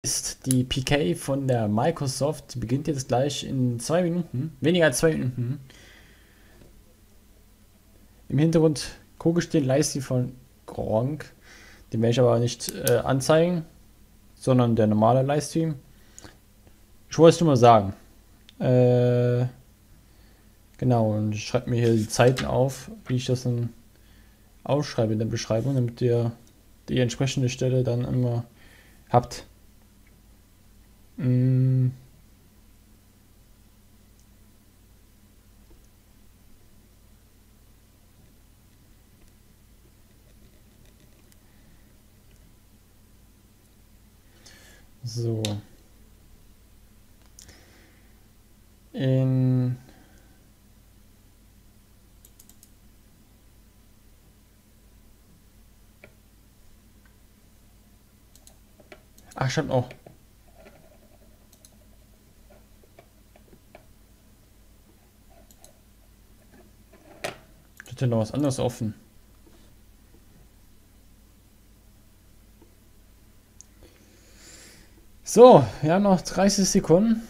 Ist die PK von der Microsoft, beginnt jetzt gleich in 2 Minuten, weniger als 2 Minuten. Im Hintergrund gucke ich den Livestream von Gronk, den werde ich aber nicht anzeigen, sondern der normale Livestream. Ich wollte es nur mal sagen. Genau, und ich schreibe mir hier die Zeiten auf, wie ich das dann ausschreibe in der Beschreibung, damit ihr die entsprechende Stelle dann immer habt. So. Ach, stimmt auch. Ich hatte noch was anderes offen. So, ja, noch 30 Sekunden.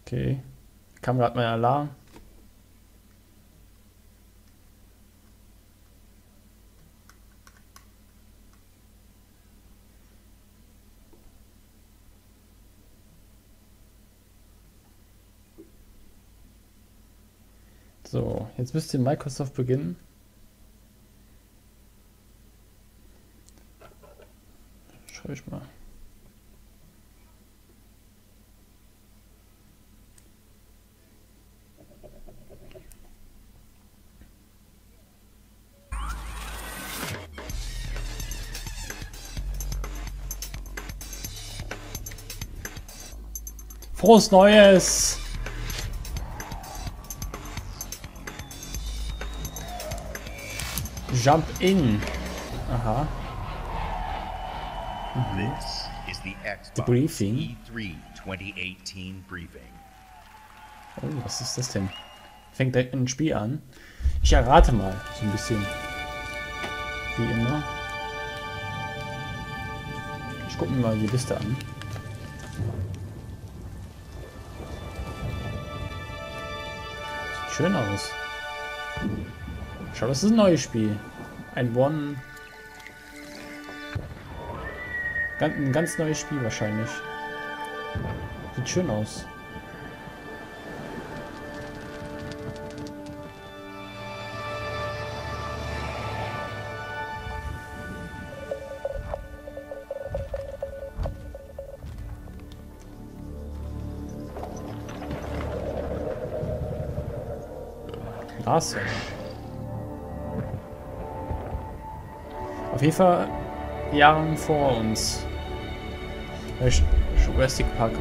Okay, kam gerade mein Alarm. So, jetzt müsste Microsoft beginnen. Schau ich mal. Frohes Neues! Jump in. Aha. This is the Xbox Briefing. E3 2018 briefing. Oh, was ist das denn? Fängt direkt ein Spiel an. Ich errate mal so ein bisschen. Wie immer. Ich gucke mir mal die Liste an. Sieht schön aus. Schau, das ist ein neues Spiel. Ein ganz neues Spiel wahrscheinlich. Sieht schön aus. Krass. Auf jeden Fall Jahren vor uns. Jurassic Park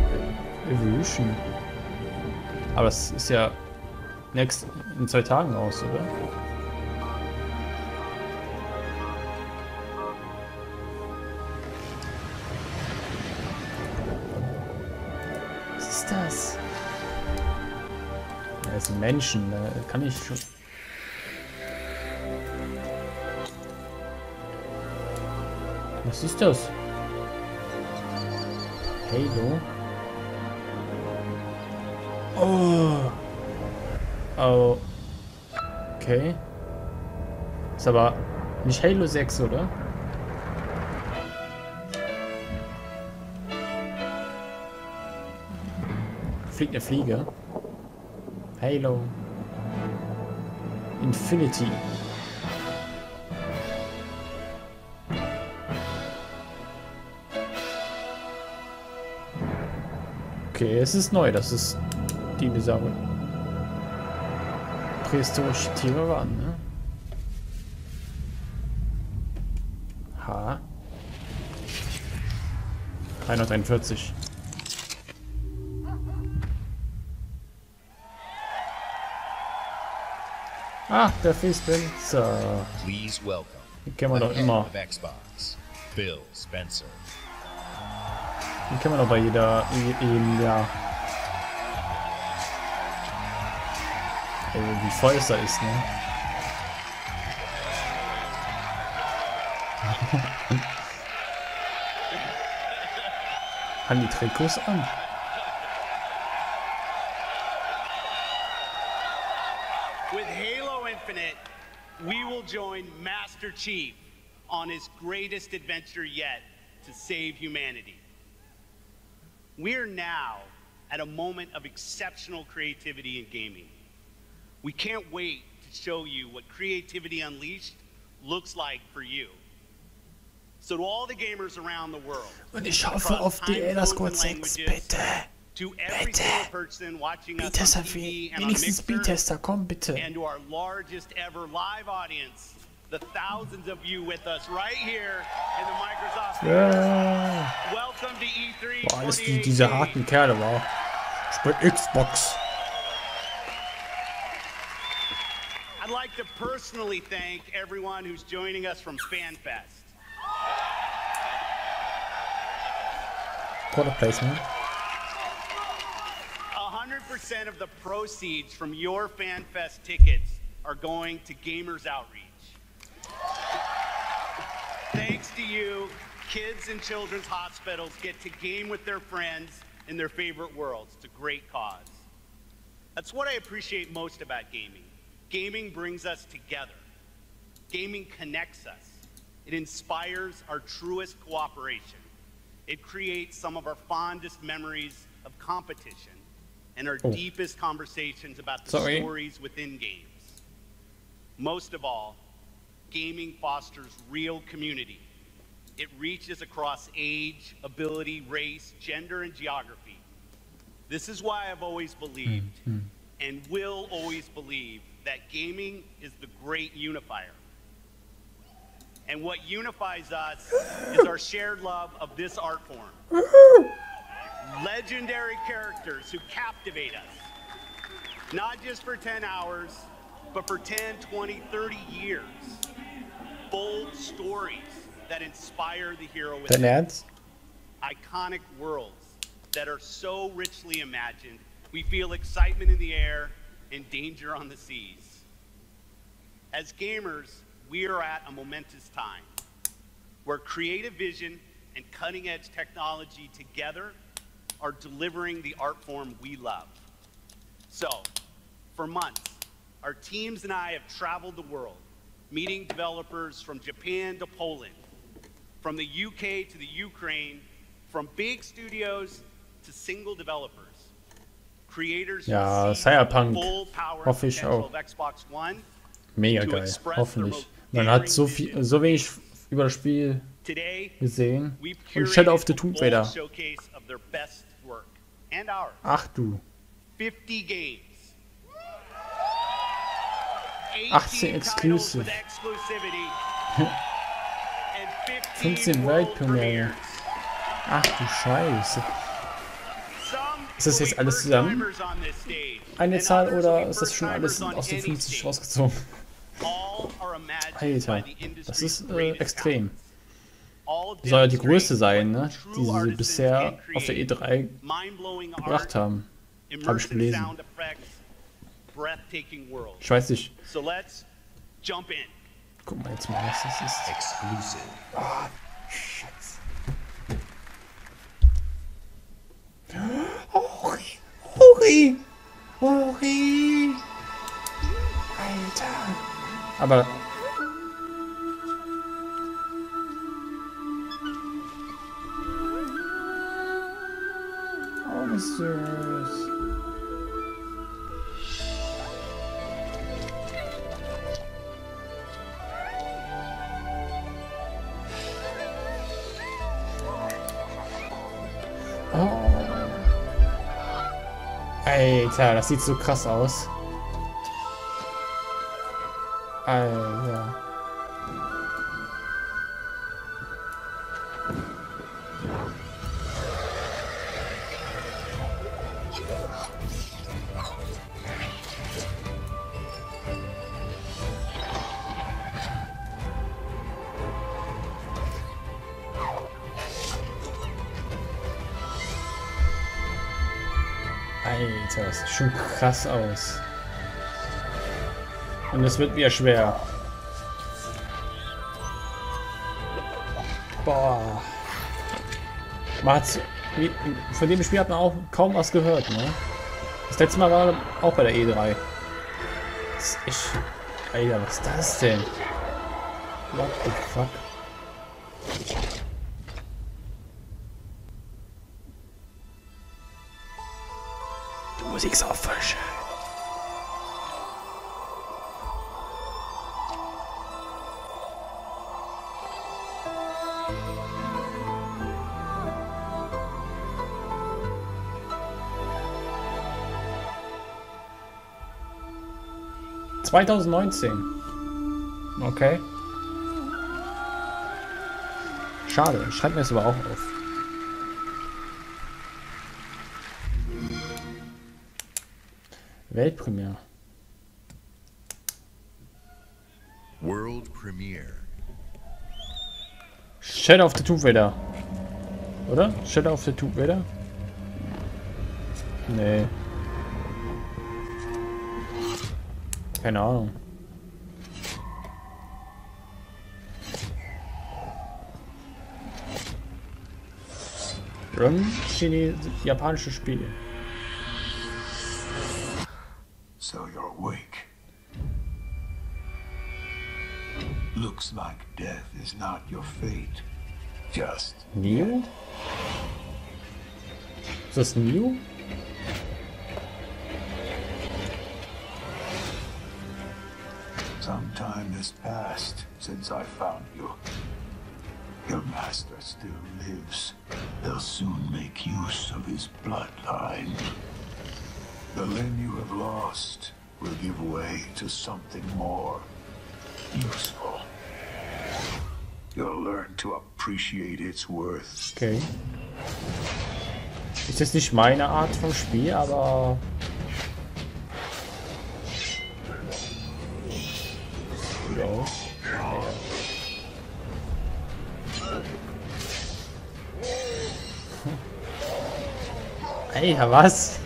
Evolution. Aber das ist ja in 2 Tagen raus, oder? Was ist das? Das sind Menschen, da kann ich schon. Was ist das? Halo? Oh. Okay. Ist aber nicht Halo 6, oder? Fliegt eine Fliege. Halo. Infinity. Okay, es ist neu, dass es Dinosaurier. Prähistorische Tiere waren, ne? H. 341. Ach, der Vesperia. Please welcome Den kennen wir the doch head immer. of Xbox, Phil Spencer. Den kennen wir doch bei jedem Jahr. Ey, wie voll es da ist, ne? Haben die Trikots an? With Halo Infinite, we will join Master Chief on his greatest adventure yet to save humanity. We're now at a moment of exceptional creativity in gaming. We can't wait to show you what Creativity Unleashed looks like for you. So to all the gamers around the world, Und ich hoffe auf die Elder Scrolls 6, bitte. to every Bitte. single person watching us on B-Tester, TV and on wenigstens Mixer, B-Tester, komm bitte. and to our largest ever live audience, the thousands of you with us right here in the Microsoft Ja. Welcome to E3 Boah, alles 2018. diese harten Kerle, wow. Spielt Xbox. I'd like to personally thank everyone who's joining us from FanFest. Product Placement. 100% of the proceeds from your FanFest tickets are going to Gamers Outreach. Thanks to you, kids in children's hospitals get to game with their friends in their favorite worlds. It's a great cause. That's what I appreciate most about gaming. Gaming brings us together. Gaming connects us. It inspires our truest cooperation. It creates some of our fondest memories of competition and our deepest conversations about the stories within games. Most of all, gaming fosters real community. It reaches across age, ability, race, gender, and geography. This is why I've always believed and will always believe that gaming is the great unifier. And what unifies us is our shared love of this art form. Legendary characters who captivate us, not just for 10 hours, but for 10, 20, 30 years. Bold stories that inspire the hero within. Iconic worlds that are so richly imagined, we feel excitement in the air and danger on the seas. As gamers, we are at a momentous time where creative vision and cutting-edge technology together are delivering the art form we love. So, for months, our teams and I have traveled the world, meeting developers from Japan to Poland, from the UK to the Ukraine, from big studios to single developers. Creators Ja, who see Cyberpunk. the full power Hoffe ich potential auch. of Xbox One. Mega geil, hoffentlich. Man hat so wenig über das Spiel Today, gesehen. we've Und Shadow of curated the a Tomb full Raider. showcase of their best work and ours. Ach du. 50 games. 18 titles exclusive. with exclusivity. And 15 world Weltpremiere. premieres. Ach du Scheiße. Some Ist das jetzt will be alles zusammen? first-timers on this stage, Eine and Zahl others oder will be ist das schon alles first-timers on aus den any 50 stage. rausgezogen? All are imagined by Alter, the das industry's ist greatest extrem. talents. All Soll ja die demonstrate größte sein, ne? what true Die sie artisans bisher can auf der create. E3 Mind-blowing gebracht art, haben. Habe ich immersive gelesen. sound effects, breathtaking worlds. Ich weiß nicht. So let's jump in. Guck mal jetzt mal, was das ist. Exclusive. Scheiße. Hori! Hori! Hori! Alter! Aber... Oh, mysterious. Alter, das sieht so krass aus. Alter. Alter, das sieht schon krass aus. Und es wird wieder schwer. Boah. Von dem Spiel hat man auch kaum was gehört, ne? Das letzte Mal war auch bei der E3. Das ist echt... Alter, was ist das denn? What the fuck? Die Musik ist auch voll schön. ...2019. Okay. Schade, ich schreibe mir das aber auch auf. Weltpremiere. World Premiere. Shadow of the Tomb Raider. Oder? Shadow of the Tomb Raider? Nee. Keine Ahnung. Japanisches Spiel. So you're awake. Looks like death is not your fate. Just Neo? Ist das Neo? some time has passed since I found you. Your master still lives. They'll soon make use of his bloodline. The limb you have lost will give way to something more useful. You'll learn to appreciate its worth. Okay. Ist jetzt nicht meine Art von Spiel, aber... Ja. Ey, was?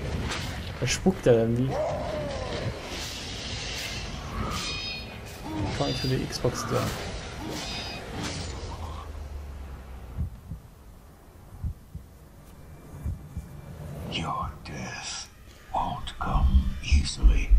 Was spuckt er irgendwie? Komm ich für die Xbox da. Your death won't come easily.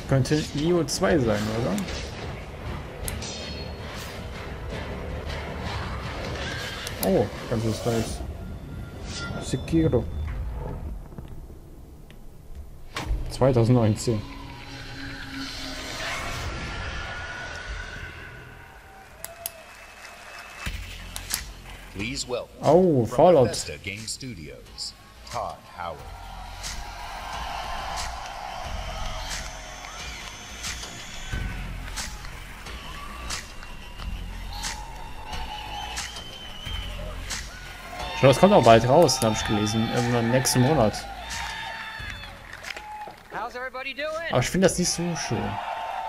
Könnte Neo 2 sein, oder? Oh, ganz was Neues. Sekiro. 2019. Please welcome Oh, from Fallout. Bethesda Game Studios, Todd Howard. Schau, das kommt auch bald raus, habe ich gelesen. Irgendwann nächsten Monat. How's everybody doing? Aber ich finde das nicht so schön.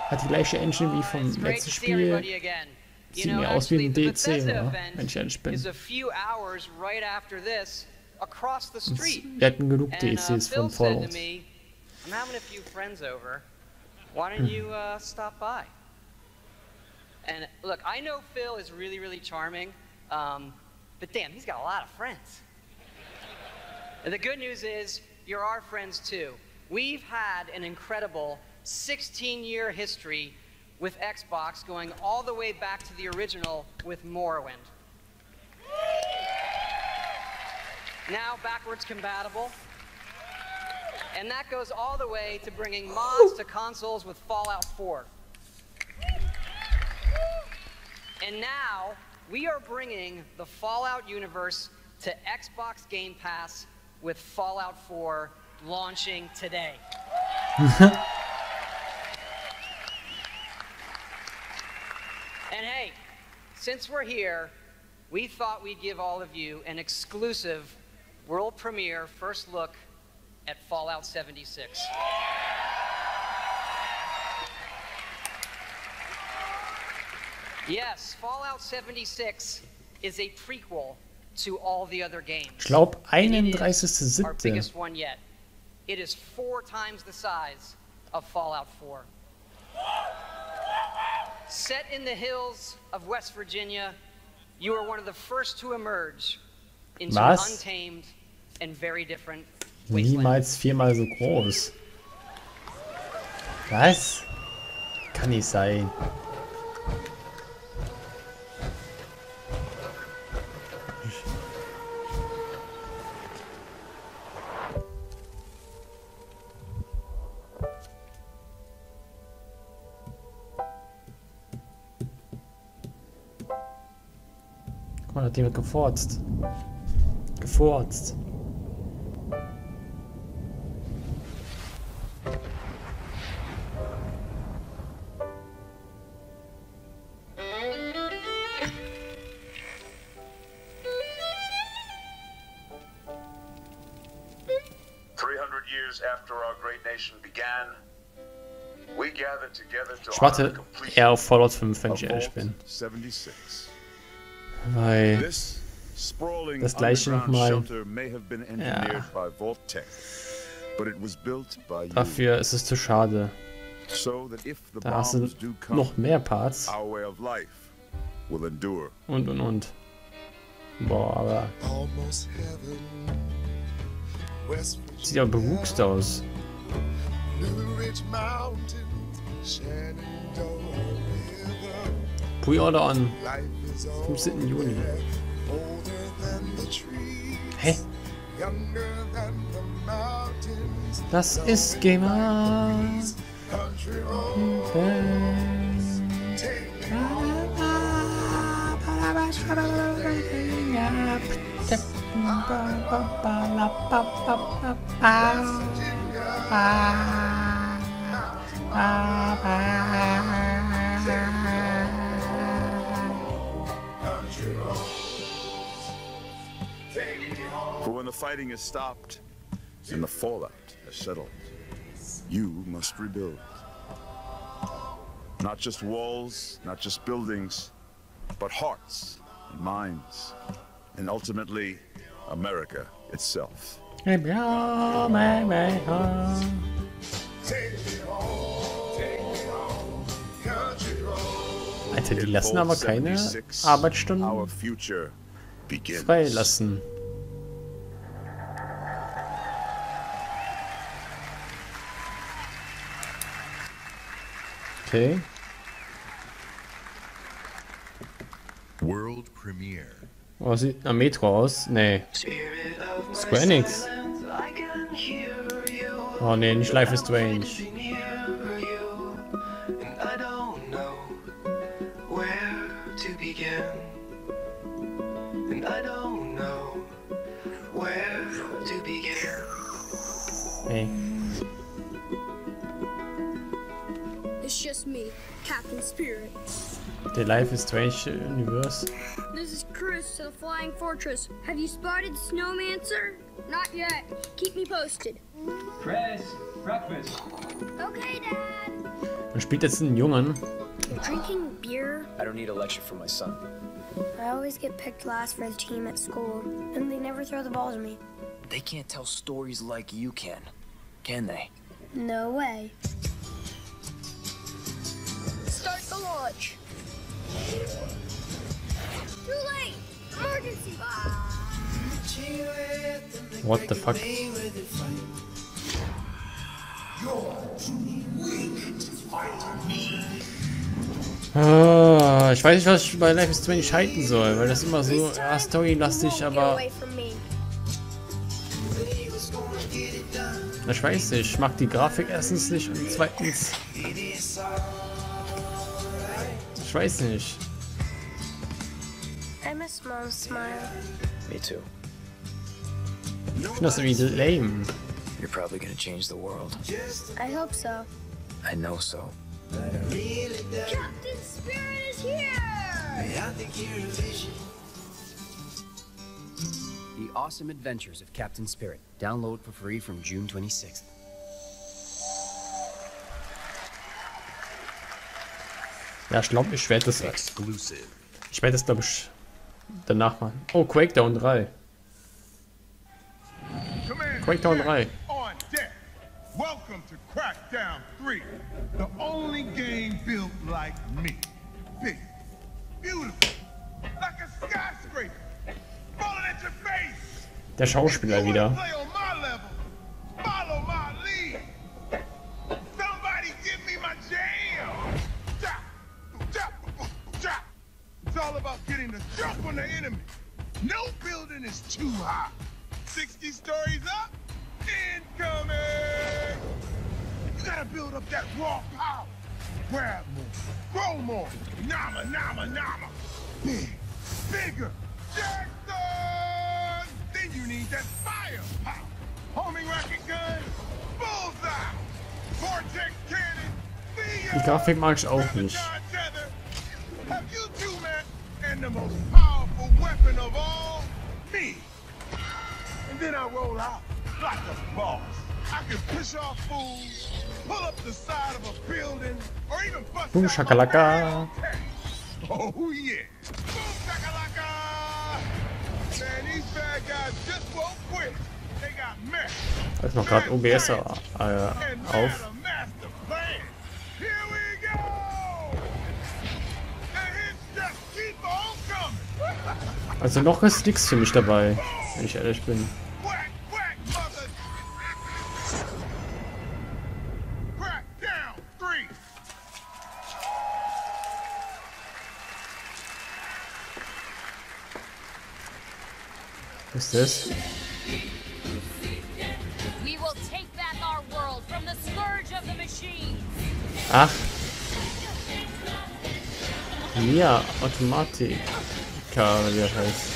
Hat die gleiche Engine wie vom letzten Spiel. Sieht mir aus wie ein DLC, oder? Wenn ich ehrlich bin. Wir hatten genug DLCs von Fallout. I'm having a few friends over. Why don't you stop by? And look, I know Phil is really charming, but damn, he's got a lot of friends. And the good news is, you're our friends too. We've had an incredible 16-year history with Xbox, going all the way back to the original with Morrowind. Now backwards compatible. And that goes all the way to bringing mods to consoles with Fallout 4. And now, we are bringing the Fallout universe to Xbox Game Pass with Fallout 4 launching today. And since we're here, we thought we'd give all of you an exclusive world premiere first look at Fallout 76. Yes, Fallout 76 is a prequel to all the other games. Ich glaube, And it is our 31.7. biggest one yet. It is 4 times the size of Fallout 4. Set in the hills of West Virginia, you are one of the first to emerge into an Was? untamed and very different wasteland. Niemals 4-mal so groß. Was? Kann nicht sein. Guck mal, hat jemand gefurzt. Gefurzt. Years after our great nation began, we gathered together to Ich warte honor the completion eher auf Fallout 5, wenn of ich ehrlich Vault bin. 76. Weil This sprawling Das gleiche underground nochmal. shelter may have been engineered by Vault Tech, but it was built by you, dafür ist es zu schade. so that if the Da hast du bombs do come, noch mehr Parts. our way of life will endure. Und. Boah, aber Almost heaven. West sieht ja bewuchst aus. Blue Ridge Mountains, Shenandoah River. Pre-Order an Life is 15. Juni. older than the trees, Hä? younger than the mountains. Das ist Gamer. Country roads, take me For when the fighting is stopped and the fallout has settled, you must rebuild. Not just walls, not just buildings, but hearts and minds, and ultimately, America itself. Alter, die In lassen Vault aber keine 76, Arbeitsstunden our future begins. freilassen. Okay. World premiere. Oh, sieht am Metro aus? Nee. Square Enix. Oh nee, nicht Life is Strange. Nee. It's just me, Captain Spirit. Der Life is Strange Universe. This is Chris to the Flying Fortress. Have you spotted Snowmancer? Not yet. Keep me posted. Chris, breakfast. Okay, Dad. Man spielt jetzt einen Jungen. Drinking beer? I don't need a lecture from my son. I always get picked last for the team at school, and they never throw the ball to me. They can't tell stories like you can they? No way. Start the launch. Too late! Emergency! What the fuck? Ah, ich weiß nicht, was ich bei Life is Strange halten soll, weil das immer so, ja, storylastig, aber Away from me. ich weiß nicht, ich mag die Grafik erstens nicht und zweitens, ich weiß nicht. I miss Mom's smile. Me too. Ich finde das irgendwie lame. You're probably gonna change the world. I hope so. I know so. Captain Spirit is here! The Awesome Adventures of Captain Spirit. Download for free from June 26th. Ja, ich glaube, ich werde das Exclusive. Ich werde das, glaube ich, danach machen. Oh, Crackdown 3. Crackdown 3. On deck. Welcome to Crackdown 3. The only game built like me. Big, beautiful, like a skyscraper. Falling at your face. Der Schauspieler wieder. Play on my level. Follow my lead. Somebody give me my jam. It's all about getting the jump on the enemy. No building is too high. 60 stories up, incoming. You gotta build up that raw power. Grab more, grow more. Nama, nama, nama. Big, bigger. Jackson! Then you need that firepower. Homing rocket gun, bullseye. Vortex cannon. Die Grafik mag ich auch nicht. Have you two met? And the most powerful weapon of all, me. And then I roll out like a boss. I can push off fools, pull up the side of a building, or even bust Boom out my shakalaka. Oh yeah. Boom shakalaka. Man, these bad guys just won't quit. They got messed. Da ist noch gerade OBS auf. Here we go. The hits just keep on coming. Also noch ist nichts für mich dabei, wenn ich ehrlich bin. Whack, whack, mother. Crackdown 3. Was ist das? We will take back our world from the scourge of the machine. Ach. Ja, Automatik. Wie das heißt.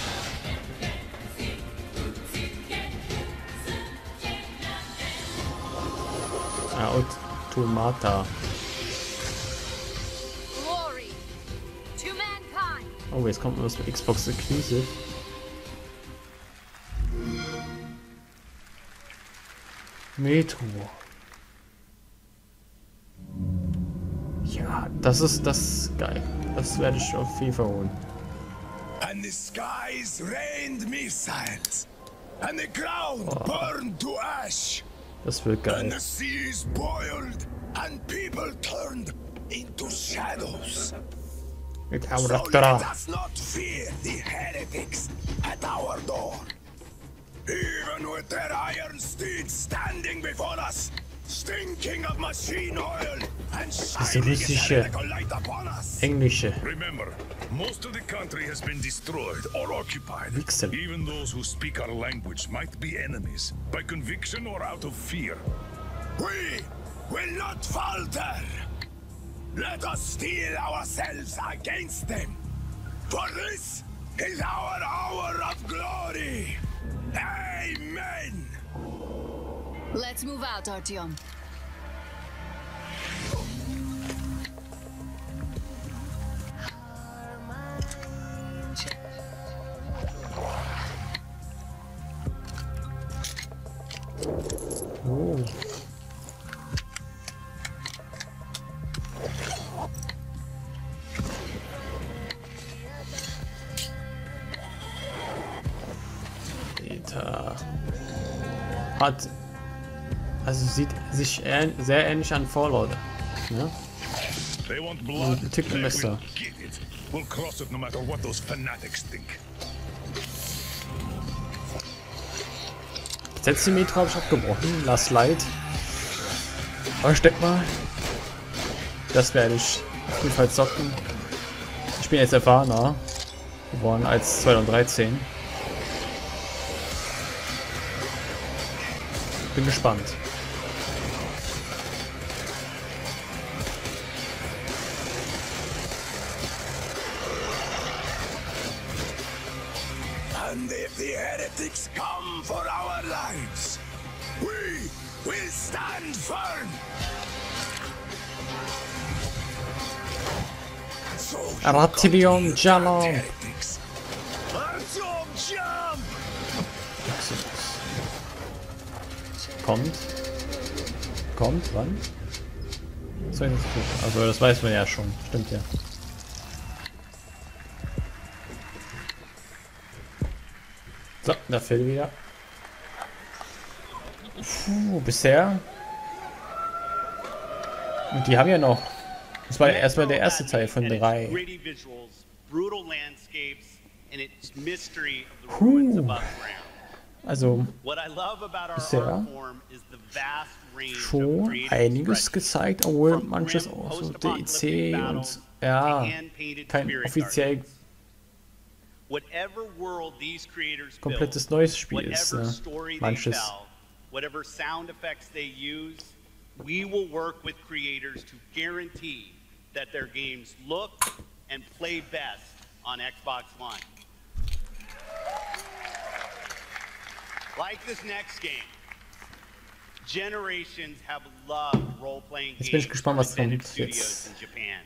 Ja, Automata. Glory to mankind. Oh, jetzt kommt was für Xbox Exclusive. Metro. Ja, das ist geil. Das werde ich auf jeden Fall holen. And the skies rained missiles, and the ground burned to ash, Das wird and geil. the seas boiled, and people turned into shadows. Mit So let Aurora. us not fear the heretics at our door. Even with their iron steeds standing before us, stinking of machine oil and shining its russische, heretical light upon us. Englische. Remember, most of the country has been destroyed or occupied. Wichsen. Even those who speak our language might be enemies, by conviction or out of fear. We will not falter. Let us steel ourselves against them. For this is our hour of glory. Amen. Let's move out, Artyom. Oh. Alter. Hat. Also sieht sich sehr ähnlich an Fallout. Ne? They want blood. Ein Ticken besser. Get it. We'll cross it no matter what those fanatics think. Letzte Metro habe ich abgebrochen. Last Light. Aber ich denke mal, das werde ich auf jeden Fall zocken. Ich bin jetzt erfahrener geworden als 2013. Bin gespannt. And if the heretics come for our lives, we will stand firm. Raptilion Jump. Kommt, wann? Also das weiß man ja schon, stimmt ja. So, da fehlt wieder. Puh, bisher. Und die haben ja noch. Das war erstmal der erste Teil von 3. Also bisher schon einiges gezeigt, obwohl manches auch so DEC und ja, kein offiziell komplettes neues Spiel ist. Manches. Whatever sound effects they use, we will work with creators to guarantee that their games look and play best on Xbox One. Like this next game, generations have loved role-playing games. Jetzt bin ich gespannt, was kommt Studios jetzt. in Japan.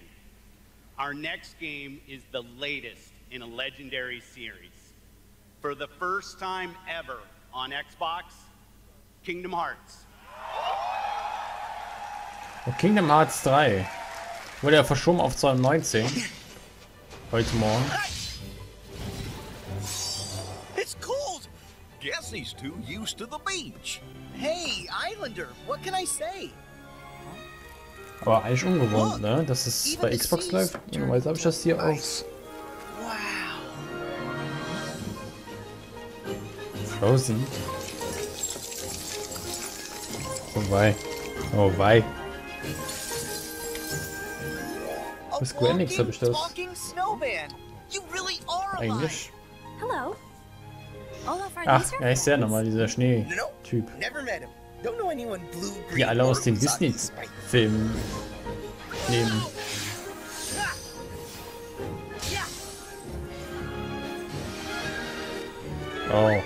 Our next game is the latest in a legendary series. For the first time ever on Xbox, Kingdom Hearts. Und Kingdom Hearts 3 wurde ja verschoben auf 2019. Heute Morgen. It's cold. Guess he's too used to the beach. Hey, Islander, what can I say? Aber eigentlich ungewohnt, ne? Dass es bei Xbox läuft. Normalerweise habe ich das hier auf Frozen. Oh wei. Oh wei. Bei Square Enix habe ich das. Eigentlich. Ach, er ist sehr normal, dieser Schnee-Typ. Die alle aus den Disney-Filmen nehmen. Oh.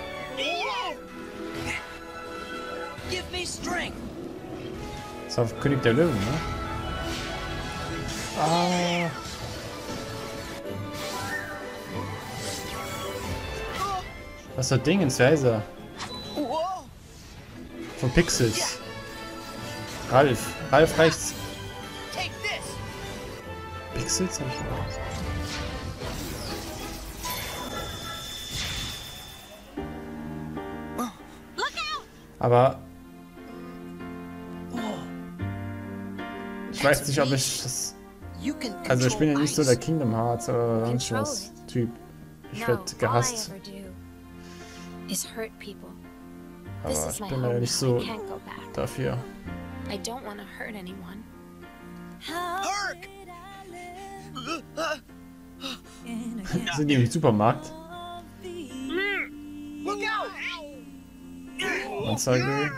Das ist auf König der Löwen, ne? Ah. Was für Dingens, wer ist er? Von Pixels. Ralf. Ralf rechts. Pixels hab ich gemacht. Aber ich weiß nicht, ob ich das. Also ich bin ja nicht so der Kingdom Hearts oder sonst was Typ. Ich werde gehasst. Aber ich bin ja nicht so dafür. Sind die im Supermarkt? Anzeige.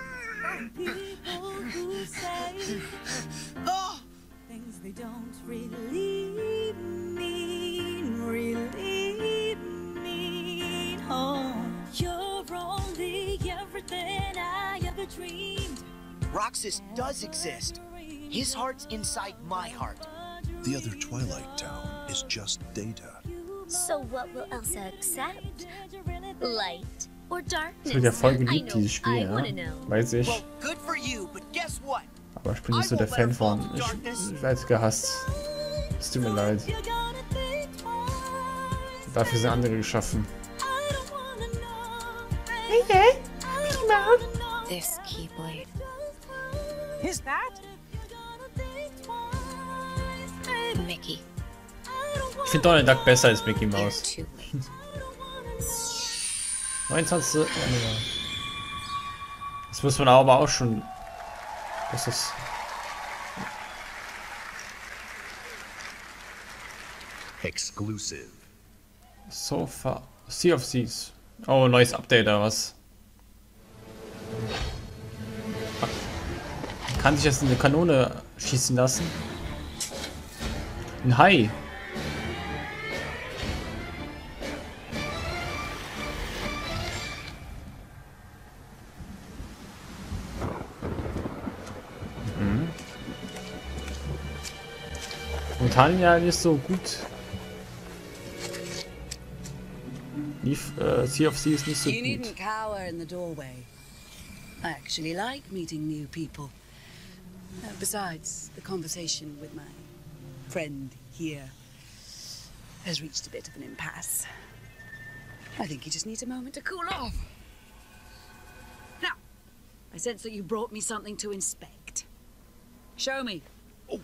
Roxas does exist. His heart's inside my heart. The other Twilight Town is just data. So what will Elsa accept? Light or darkness? Ich bin ja voll geliebt, dieses Spiel, ja? Weiß ich. Well, good for you, but guess what? Aber ich bin nicht so der Fan von. Ich werde gehasst. Es tut mir leid. Dafür sind andere geschaffen. Hey, this keyblade. Is that? Mickey. Ich finde Donald Duck besser als Mickey Mouse. 29. Januar. Das muss man aber auch schon. Das ist. Exclusive. So far. Sea of Thieves. Oh, neues Update oder was? Kann sich jetzt eine Kanone schießen lassen? Ein Hai. Und momentan ja nicht so gut. Sea of Thieves ist nicht so You gut. needn't cower in the doorway. I actually like meeting new people. Besides, the conversation with my friend here has reached a bit of an impasse. I think he just needs a moment to cool off. Now, I sense that you brought me something to inspect. Show me. Oh.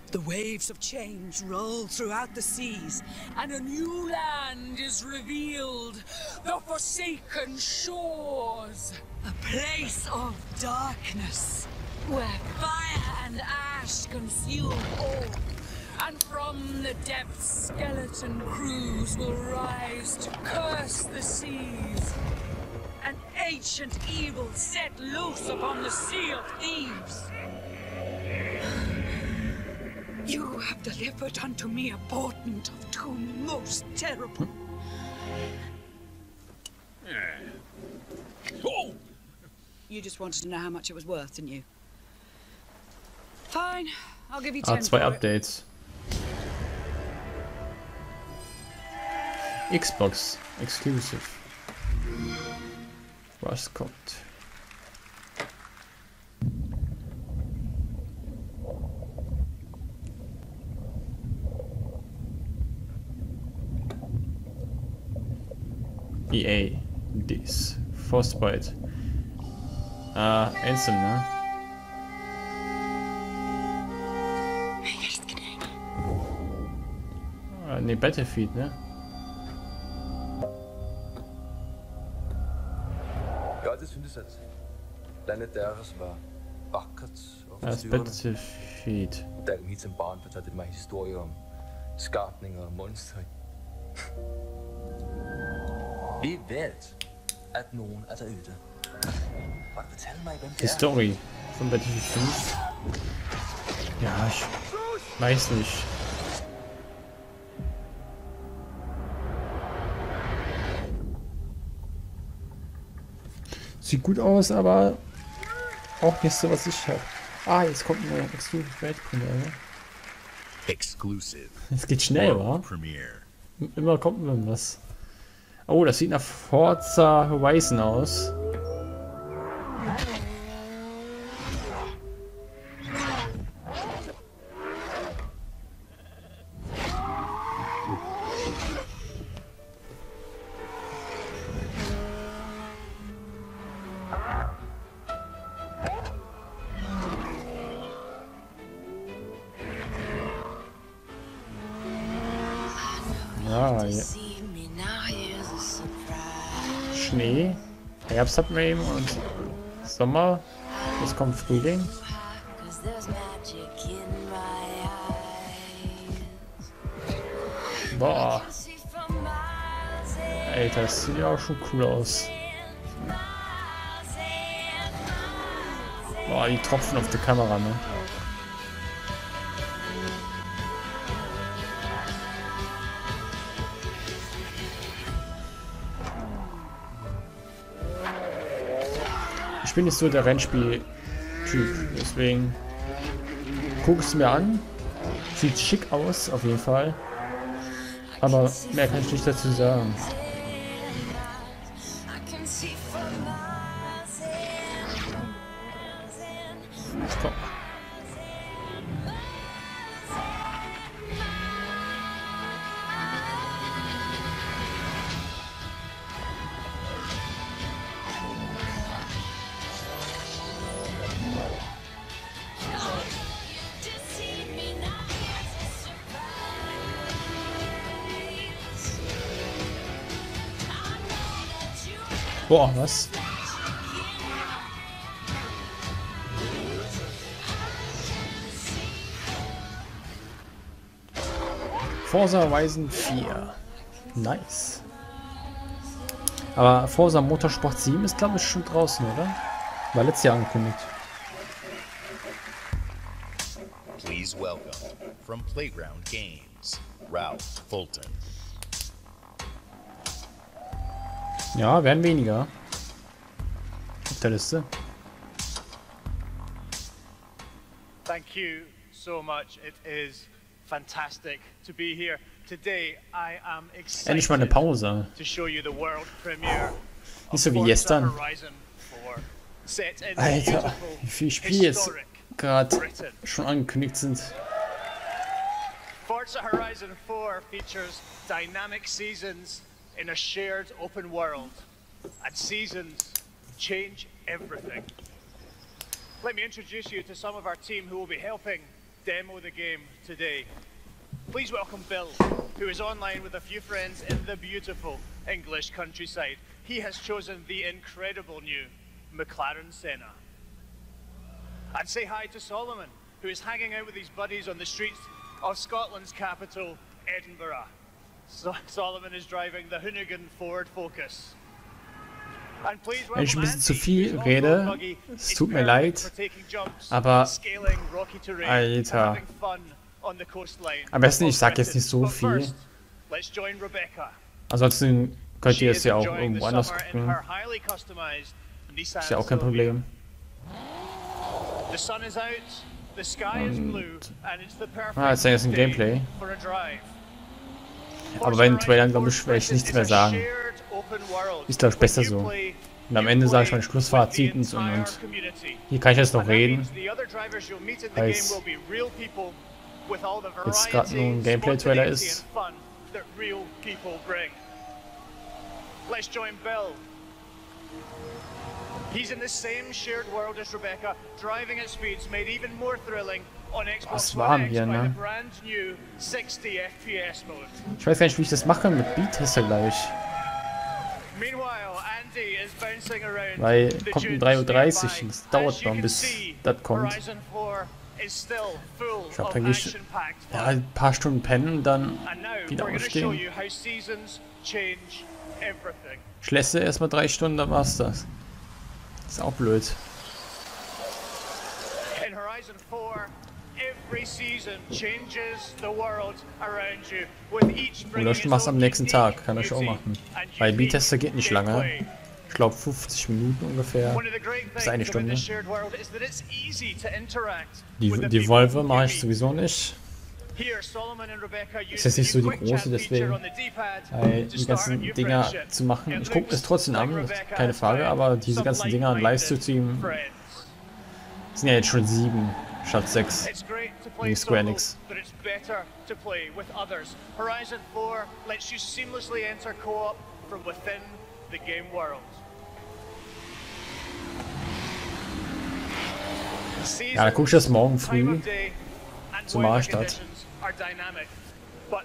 The waves of change roll throughout the seas, and a new land is revealed. The Forsaken Shores. A place of darkness, where fire and ash consume all. And from the depths, skeleton crews will rise to curse the seas. An ancient evil set loose upon the Sea of Thieves. You have delivered unto me a portent of doom most terrible. Oh! You just wanted to know how much it was worth, didn't you? Fine, I'll give you 10 2 for Updates. Xbox Exclusive. Was kommt? EA, dies, Frostbite. Einzeln, ne? Ne, Battlefield, ne? Ja, det synes at landet deres var vakkert og Das forstyrrende. Battlefield. Da jeg mit som barn fortalte mig historier om skabninger og monstre. Vi ved, at nogen er derude. Må du fortælle mig, hvem det Die er? Story von Battlefield 5. Ja, ich weiß nicht. Sieht gut aus, aber auch nicht so, was ich habe. Ah, jetzt kommt eine Exclusive Weltpremiere. Exclusive. Es geht schnell, wa? Immer kommt irgendwas. Oh, das sieht nach Forza Horizon aus. Ja, ja. Schnee. Herbst hatten wir eben und Sommer. Jetzt kommt Frühling. Boah. Alter, das sieht ja auch schon cool aus. Boah, die Tropfen auf der Kamera, ne? Ich bin nicht so der Rennspiel-Typ, deswegen gucke ich es mir an. Sieht schick aus, auf jeden Fall. Aber mehr kann ich nicht dazu sagen. Komm. Boah, was? Forza Horizon 4. Nice. Aber Forza Motorsport 7 ist, glaube ich, schon draußen, oder? War letztes Jahr angekündigt. Please welcome from Playground Games, Ralph Fulton. Ja, werden weniger. Auf der Liste. Thank you so much. It is fantastic to be here. Today I am excited Endlich mal eine Pause. to show you the world premiere Nicht so wie Forza gestern. Horizon 4, set in Alter, beautiful, wie viele Spiele jetzt historic gerade Britain. schon angekündigt sind. Forza Horizon 4 features dynamic seasons in a shared open world, and seasons change everything. Let me introduce you to some of our team who will be helping demo the game today. Please welcome Bill, who is online with a few friends in the beautiful English countryside. He has chosen the incredible new McLaren Senna. And say hi to Solomon, who is hanging out with his buddies on the streets of Scotland's capital, Edinburgh. Solomon is driving the Hoonigan Ford Focus. And please Wenn ich ein welcome bisschen zu Andy, viel whose rede, off-road buggy es is tut mir perfect leid, for taking jumps, aber scaling rocky terrain, Alter. and having fun on the coastline Am besten, ich of sag jetzt Britain. nicht so But viel. first, let's join Rebecca. Ansonsten könnt ihr She es is ja auch enjoying irgendwo the anders summer in gucken. her highly customized Nissan Ist ja auch kein Silvia. Problem. The sun is out, the sky is blue, and it's the perfect Ah, jetzt ist ein day Gameplay. for a drive. Aber bei den Trailern, glaube ich, werde ich nichts mehr sagen. Ist, glaube ich, besser so. Und am Ende sage ich mein Schlussfazit und hier kann ich jetzt noch reden, weil es jetzt gerade nur ein Gameplay-Trailer ist. Let's join Bill. He's in the same shared world as Rebecca, driving at speeds made even more thrilling on Xbox warm One X hier, by ne? the brand new 60 FPS mode. Ich weiß gar nicht, wie ich das mache mit Beat-Tester gleich. Meanwhile, Andy is bouncing around Weil the kommt um dunes 3:30 nearby. Uhr. Das dauert As you noch, can bis see, das kommt. Horizon 4 is still full Ich glaube, of dann gehe ich action-packed ja, fun. ein paar Stunden pennen und dann And now wieder we're going to show aufstehen. you how seasons change everything. Ich lässt erstmal 3 Stunden, dann war's das. Ist auch blöd. In Horizon 4, every season changes the world around you, with each Und bringing löschen its wir es am own nächsten unique Tag, kann ich auch beauty machen. and Weil unique Beat-Tester geht nicht lange. gameplay. Ich glaube 50 Minuten ungefähr. One of the great Bis eine things about Stunde. the shared world is that it's easy to interact Die with the die people Volve you mache ich meet. sowieso nicht. Here, Solomon and Rebecca use Ist jetzt nicht the so new die quick große, chat deswegen. feature on the D-pad Weil to die start a ganzen new Dinger friendship. zu machen. It Ich gucke es looks trotzdem like an, Rebecca keine has Frage, found aber diese some ganzen Dinger live zu streamen, friends. sind ja jetzt schon 7 statt 6. It's great to play Wegen Square solo, Enix. but it's better to play with others. Horizon 4 lets you seamlessly enter co-op from within the game world. Ja, dann gucke ich das morgen früh zum Marktstart.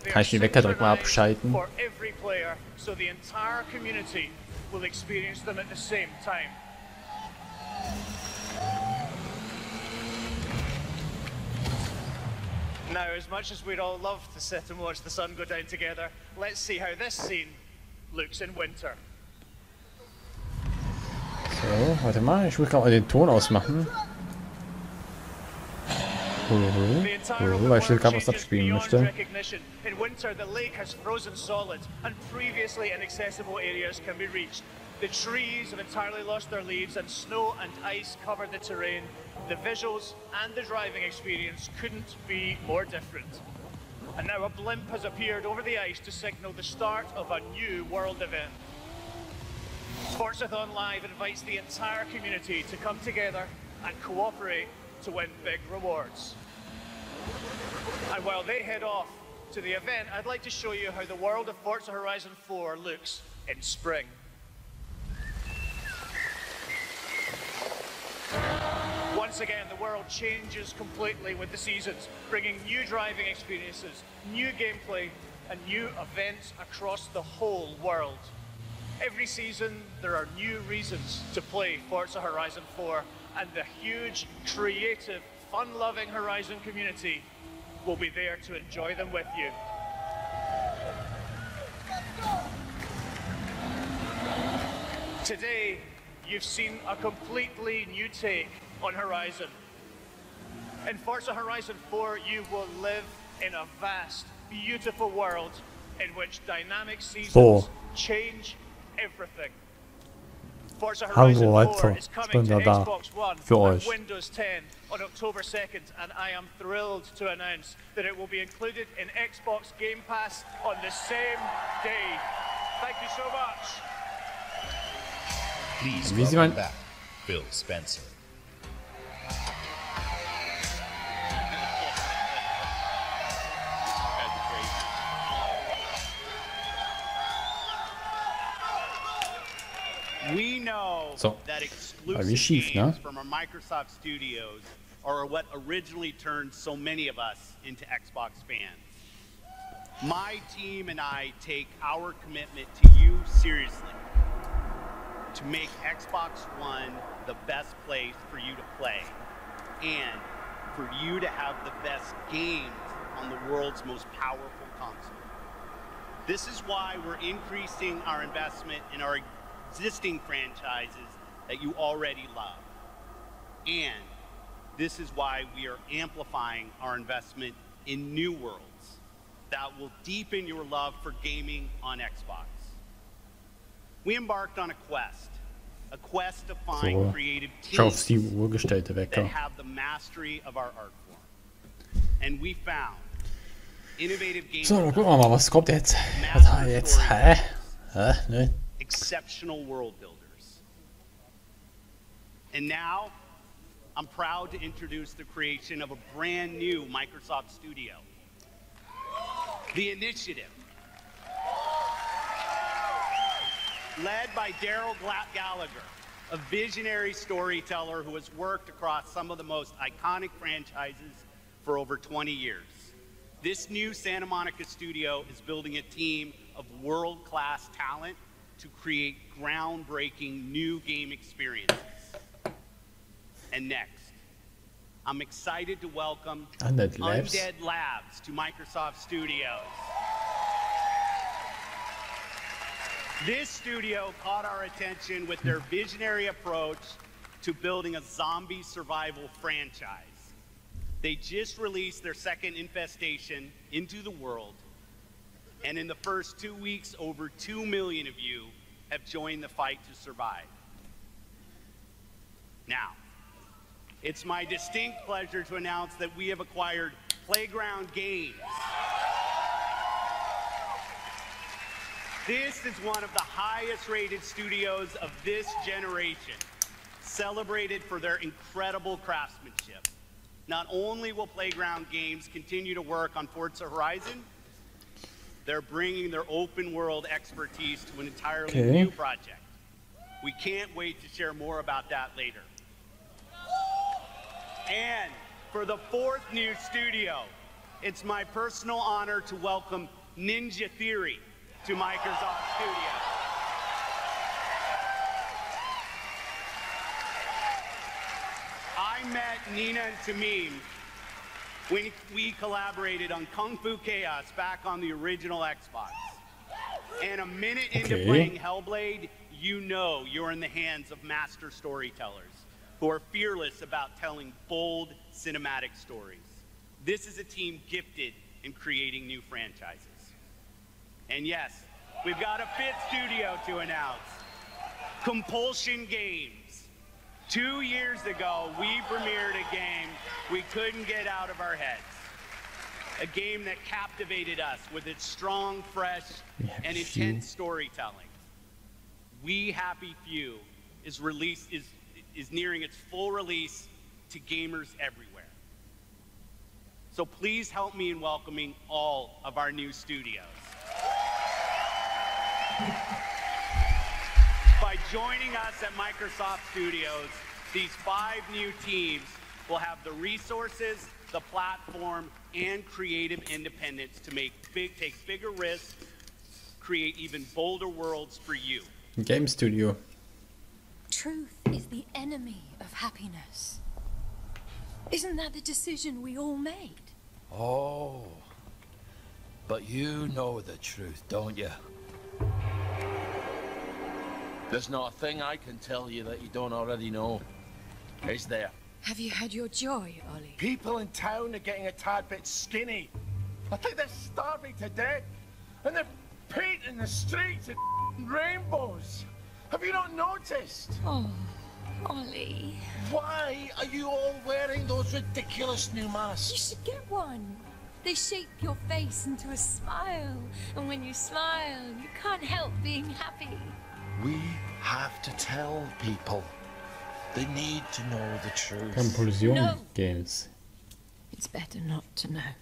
Kann ich den Wecker direkt mal abschalten. For every player, so the entire community will experience them at the same time. Now, as much as we'd all love to sit and watch the sun go down together, let's see how this scene looks in winter. So, warte mal, ich muss gerade mal den Ton ausmachen. Weil ich gerade was abspielen möchte. In winter, the lake has frozen solid, and previously inaccessible areas can be reached. The trees have entirely lost their leaves, and snow and ice cover the terrain. The visuals and the driving experience couldn't be more different. And now a blimp has appeared over the ice to signal the start of a new world event. Forzathon Live invites the entire community to come together and cooperate to win big rewards. And while they head off to the event, I'd like to show you how the world of Forza Horizon 4 looks in spring. Once again, the world changes completely with the seasons, bringing new driving experiences, new gameplay, and new events across the whole world. Every season, there are new reasons to play Forza Horizon 4, and the huge, creative, fun-loving Horizon community will be there to enjoy them with you. Today, you've seen a completely new take on Horizon. In Forza Horizon 4, you will live in a vast, beautiful world in which dynamic seasons change everything. Forza Hallo Horizon 4 Leute, is ich coming bin to wieder da Xbox One für and euch. Windows 10 on October 2nd, and I am thrilled to announce that it will be included in Xbox Game Pass on the same day. Thank you so much. Please Wie sieht welcome man... back, Phil Spencer. We know So, that war wie exclusive schief, games ne? from our Microsoft studios are what originally turned so many of us into Xbox fans. My team and I take our commitment to you seriously. To make Xbox One the best place for you to play and for you to have the best games on the world's most powerful console. This is why we're increasing our investment in our existing franchises that you already love. And this is why we are amplifying our investment in new worlds that will deepen your love for gaming on Xbox. We embarked on a quest to find So, creative ich auf teams 7 Uhr gestellte that Wecker. have the mastery of our art form. And we found innovative game So, dann gucken wir mal, was kommt jetzt. Was haben wir jetzt? Hä? Hä? Ne? exceptional world builders. And now, I'm proud to introduce the creation of a brand new Microsoft studio. The Initiative. Led by Daryl Gallagher, a visionary storyteller who has worked across some of the most iconic franchises for over 20 years. This new Santa Monica studio is building a team of world-class talent to create groundbreaking new game experiences. And next, I'm excited to welcome Undead Labs. Undead Labs to Microsoft Studios. This studio caught our attention with their visionary approach to building a zombie survival franchise. They just released their second infestation into the world, and in the first 2 weeks, over 2 million of you have joined the fight to survive. Now, it's my distinct pleasure to announce that we have acquired Playground Games. This is one of the highest rated studios of this generation, celebrated for their incredible craftsmanship. Not only will Playground Games continue to work on Forza Horizon, they're bringing their open world expertise to an entirely new project. We can't wait to share more about that later. And for the fourth new studio, it's my personal honor to welcome Ninja Theory to Microsoft Studios. I met Nina and Tamim when we collaborated on Kung Fu Chaos back on the original Xbox. And a minute into playing Hellblade, you know you're in the hands of master storytellers who are fearless about telling bold cinematic stories. This is a team gifted in creating new franchises. And yes, we've got a fifth studio to announce, Compulsion Games. 2 years ago, we premiered a game we couldn't get out of our heads. A game that captivated us with its strong, fresh, and intense storytelling. We Happy Few is nearing its full release to gamers everywhere. So please help me in welcoming all of our new studios. By joining us at Microsoft Studios, these 5 new teams will have the resources, the platform, and creative independence to take bigger risks, create even bolder worlds for you. Game Studio. Truth is the enemy of happiness. Isn't that the decision we all made? Oh, but you know the truth, don't you? There's not a thing I can tell you that you don't already know. Is there? Have you had your joy, Ollie? People in town are getting a tad bit skinny. I think they're starving to death. And they're painting the streets in rainbows. Have you not noticed? Oh, Ollie. Why are you all wearing those ridiculous new masks? You should get one. They shape your face into a smile. And when you smile, you can't help being happy. We have to tell people. They need to know the truth. Compulsion No. Games. It's better not to know.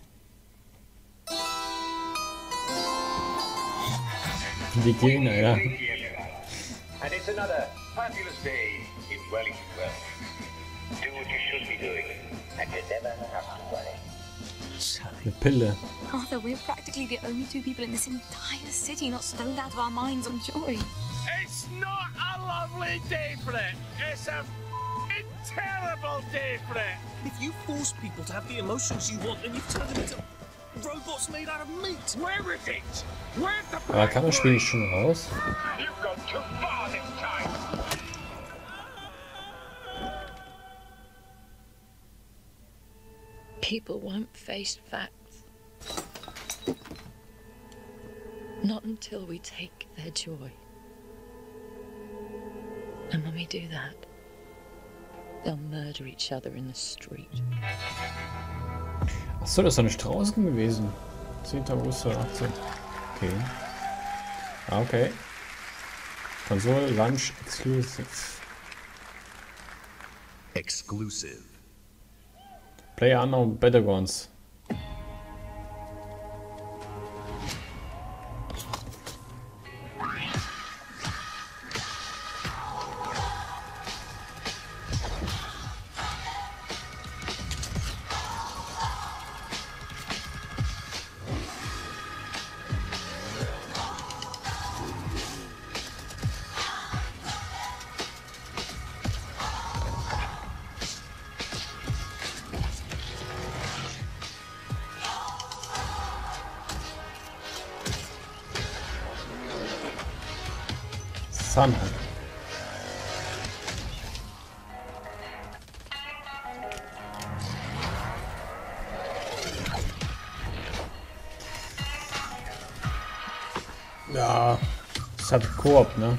Beginn, Alter. And it's another fabulous day in Wellington Well. Do what you should be doing, and you never have to worry. Eine Pille. Arthur, we're practically the only two people in this entire city not stoned out of our minds on joy. It's not a lovely day for it. It's a terrible day for it. If you force people to have the emotions you want, then you've turned them into robots made out of meat. Where is it? Where's the Aber kann das Spiel nicht schon raus? You've gone too far this time. People won't face facts. Not until we take their joy. And when we do that, they'll murder each other in the street. Achso, das ist doch nicht draußen gewesen. 10. August 2018. Okay. Ah, okay. Konsole Launch Exclusive. Exclusive. Playerunknowns Battlegrounds. Zusammenhang. Ja, es hat Koop, ne?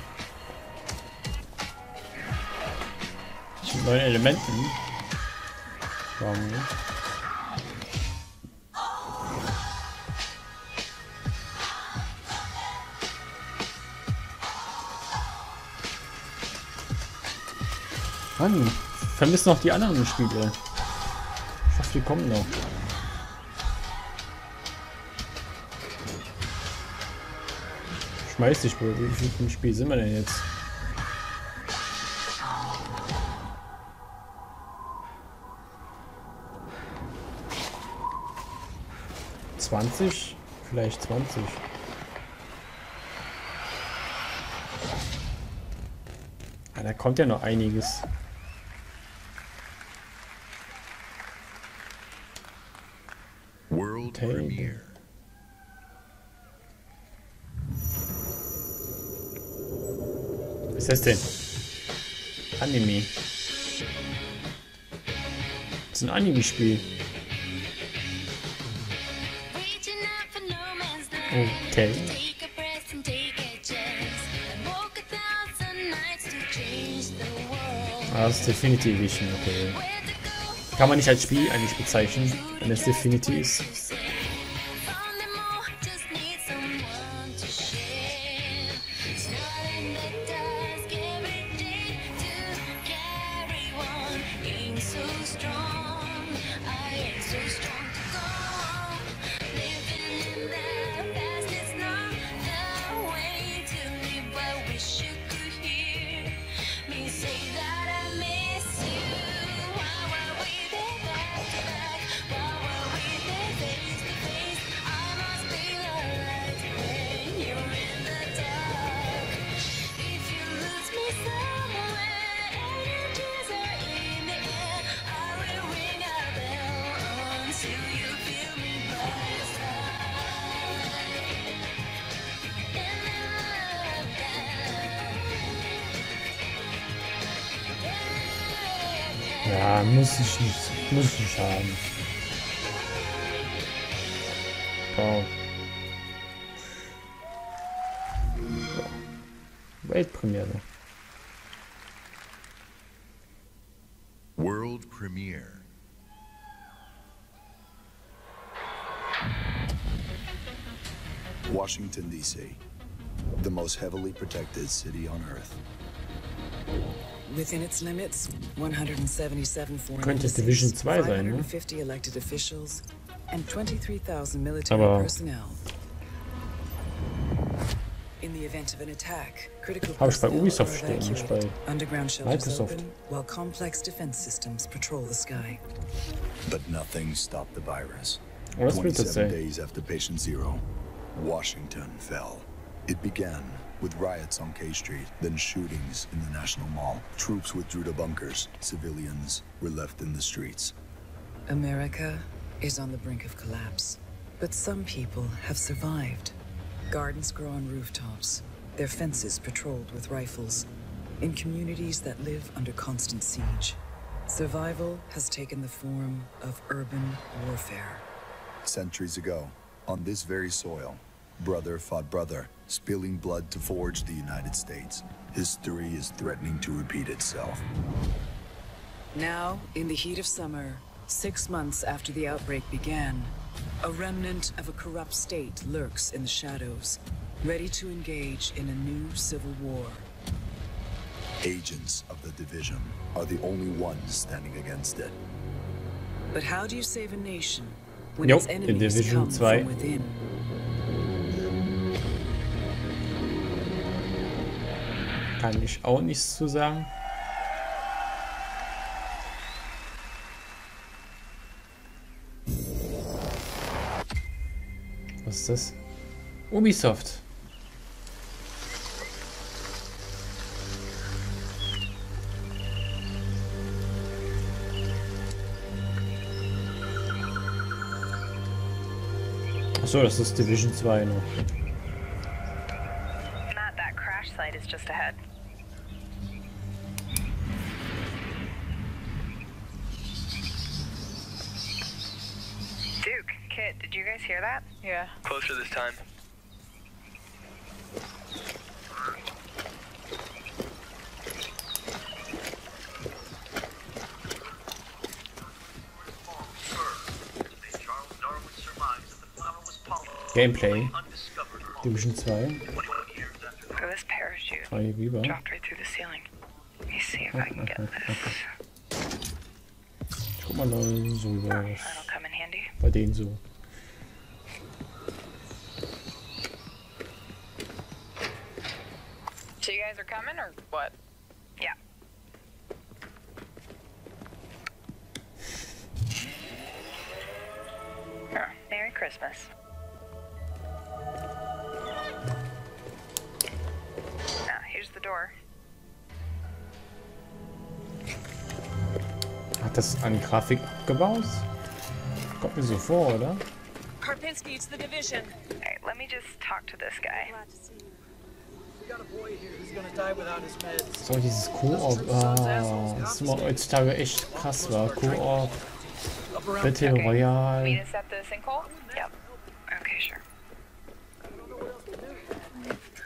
Mit neuen Elementen. Warum nicht? Mann, vermisst noch die anderen Spiele. Ich hoffe, die kommen noch. Schmeiß dich, Bro. Wie viel Spiel sind wir denn jetzt? Vielleicht 20. Ah, da kommt ja noch einiges. World Premiere. Was ist das denn? Anime. Das ist ein Anime-Spiel. Okay. Ah, das ist Definitive Edition, okay. Kann man nicht als Spiel eigentlich bezeichnen, wenn es Definitive ist. Ja, muss ich nicht haben. Oh. Weltpremiere. World premiere. Washington, D.C., the most heavily protected city on Earth. Within its limits, 177 foreign Könnte embassies, Division 2 sein, ne? 550 elected officials, and 23,000 military Aber personnel. In the event of an attack, critical habe ich bei personnel Ubisoft are stehen, nicht bei evacuated. Underground shelters Microsoft. open, while complex defense systems patrol the sky. But nothing stopped the virus. Oh, das will das 27 sein. days after patient zero, Washington fell. It began with riots on K Street, then shootings in the National Mall. Troops withdrew to bunkers. Civilians were left in the streets. America is on the brink of collapse, but some people have survived. Gardens grow on rooftops, their fences patrolled with rifles, in communities that live under constant siege. Survival has taken the form of urban warfare. Centuries ago, on this very soil, brother fought brother, spilling blood to forge the United States. History is threatening to repeat itself. Now, in the heat of summer, 6 months after the outbreak began, a remnant of a corrupt state lurks in the shadows, ready to engage in a new civil war. Agents of the Division are the only ones standing against it. But how do you save a nation when Jo, its in enemies Division come 2. from within? Kann ich auch nichts zu sagen. Was ist das? Ubisoft. Achso, das ist Division 2 noch. Matt, that crash site is just ahead. Duke, Kit, did you guys hear that? Yeah. Closer this time. Gameplay. Division 2. Look at this parachute. Zwei Rüber. Dropped right through the ceiling. Let me see if I can get this. Guck mal da so rüber. That'll come in handy. Bei denen so. So you guys are coming or what? Yeah. Here, Merry Christmas. Now, here's the door. Hat das an Grafik abgebaut? Kommt mir so vor, oder? Karpinski, it's the division. Hey, let me just talk to this guy. So, dieses Koop, das ist immer heutzutage echt krass war. Koop, Battle Royale. Me to set the sinkhole? Yep. Okay, sure.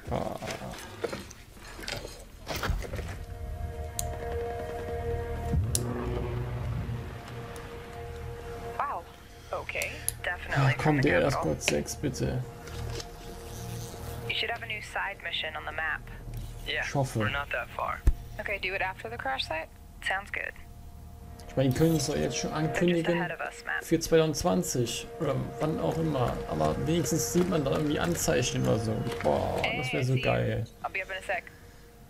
Wow. Okay. Definitely. Ach, komm, der das Gott 6, bitte. You should have a new side mission on the map. Yeah, Ich hoffe. we're not that far. Okay, do it after the crash site? Sounds good. Ich meine, die können es doch jetzt schon ankündigen für 2020 oder wann auch immer. Aber wenigstens sieht man da irgendwie Anzeichen oder so. Boah, das wäre so geil. I'll be up in a sec.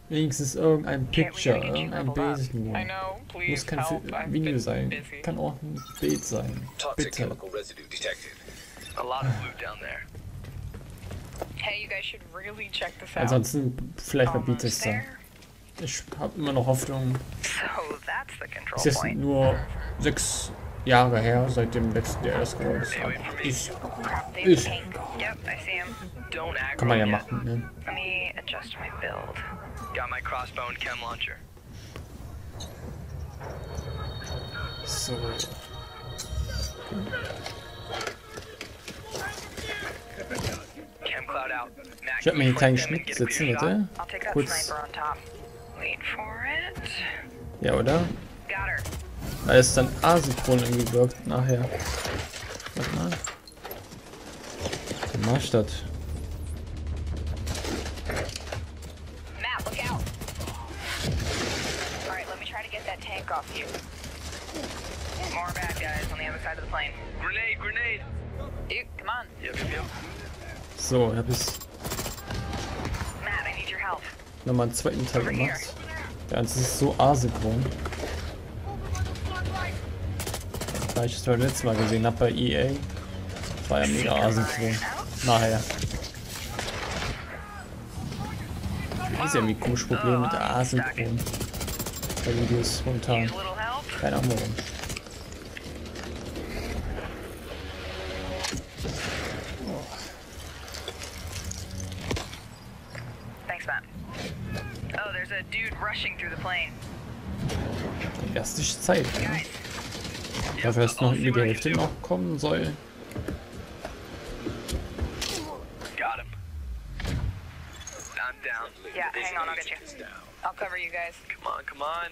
Wenigstens irgendein Picture, irgendein Bild nur. I know, please Muss kein help. I've Video been sein, busy. kann auch ein Bild sein. Toxic Bitte. chemical residue detected. A lot of loot down there. Hey, you guys should really check this out. Ansonsten vielleicht bei Almost Bethesda. there. Ich habe immer noch Hoffnung. So that's the control Es ist point. nur 6 Jahre her, seit dem letzten der erst rauskam. Ist. Yep, I see him. Don't aggro Kann man ja yet. machen, ne? Let me adjust my build. Got my crossbow and chem launcher. So. Chem cloud out. out. Mac, Ich werde mir hier einen kleinen Schnitt get a setzen, clear bitte. shot. I'll take that Kurz. sniper on top. Wait for it. Ja, oder? Got her. Weil es dann asynchron irgendwie wirkt nachher. Warte mal. Wie mach ich das? Matt, look out. All right, let me try to get that tank off you. More bad guys on the other side of the plane. Grenade, grenade. Dude, come on. Yep. So, ich habe es Matt, I need your help. nochmal einen zweiten Teil gemacht. Ja, es ist so asynchron. Da ich es beim letzten Mal gesehen habe bei EA. Das war ja mega asynchron. Nachher. Das ist ja irgendwie ein komisches Problem mit der Asynchron. Bei Videos momentan. Keine Ahnung warum. Thanks, Matt. Oh, there's a dude rushing through the plane. Erst nicht Zeit. Ne? Dafür erst noch über die Hälfte noch kommen soll. Got him. I'm down. Yeah, hang on, I'll get you. I'll cover you guys. Come on, come on.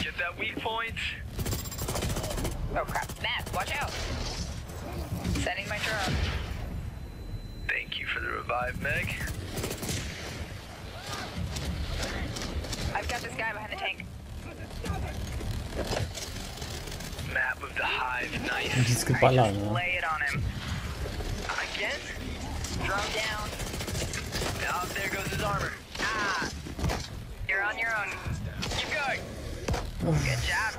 Get that weak point. Oh crap. Matt, watch out. Setting my drone. Thank you for the revive, Meg. I've got this guy behind the tank. Matt with the hive, nice. Und dieses Geballer, Just ne? lay it on him. Again? Drone down. Oh, there goes his armor. Ah. You're on your own. Keep going. Good job.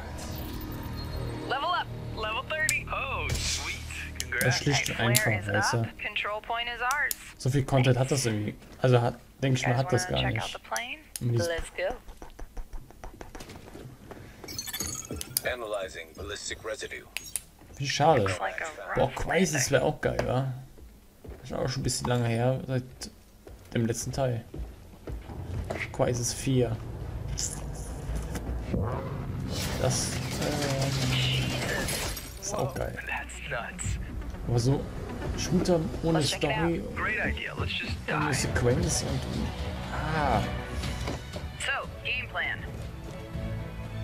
Level up. Level 30. Oh, sweet. Das Congrats. schlicht einfach, weißt du. Control point is ours. So viel Content hat das irgendwie. Also denke ich mal, hat das gar Check out nicht. the plane? Irgendwie dieses- Let's go. Analyzing ballistic residue. Wie schade. Boah, Crisis wäre auch geil, wa? Das ist auch schon ein bisschen lange her, seit dem letzten Teil. Crisis 4. Das ist auch geil. Aber so Shooter ohne Story, ohne Sequenz und... So, game plan.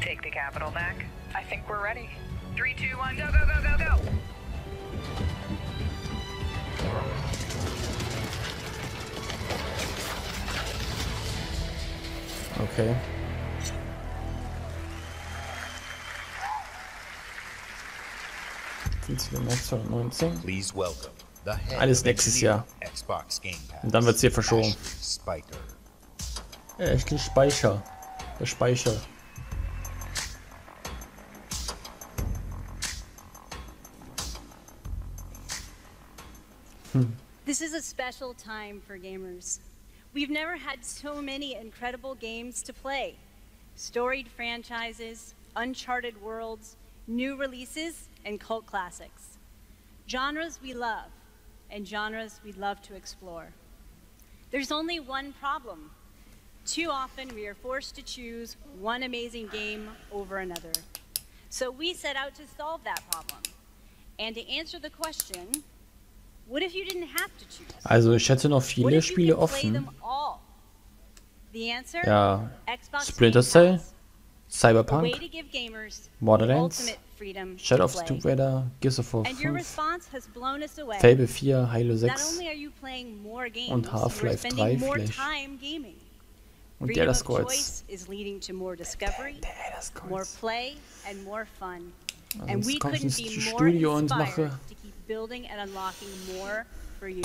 Take the capital back. I think we're ready. 3, 2, 1, go, go, go, go, go! Okay. März 2019. Please welcome the head Alles of nächstes engineering, Jahr. Xbox Game Pass. Und dann wird's hier verschoben. Spiker. Echt nicht Speicher. Der Speicher. This is a special time for gamers. We've never had so many incredible games to play. Storied franchises, uncharted worlds, new releases, and cult classics. Genres we love, and genres we'd love to explore. There's only one problem. Too often we are forced to choose one amazing game over another. So we set out to solve that problem. And to answer the question, what if you didn't have to choose? Also ich hätte noch viele Spiele Play offen. them all. The answer? Ja, Xbox Splinter Game Cell, Pass. A way Cyberpunk, to give gamers Borderlands, ultimate freedom Shadow to of play. Tomb Raider, Gears of War And your 5, response has blown us away. Fable 4, Halo Not 6 only are you playing more games, und you are Half-Life 3 spending more vielleicht. time gaming. Und Freedom Elder of Scrolls. choice is leading to more discovery, more play, and more fun. Also And jetzt we komme ich couldn't ins be more Studio und inspired mache. to keep building and unlocking more for you.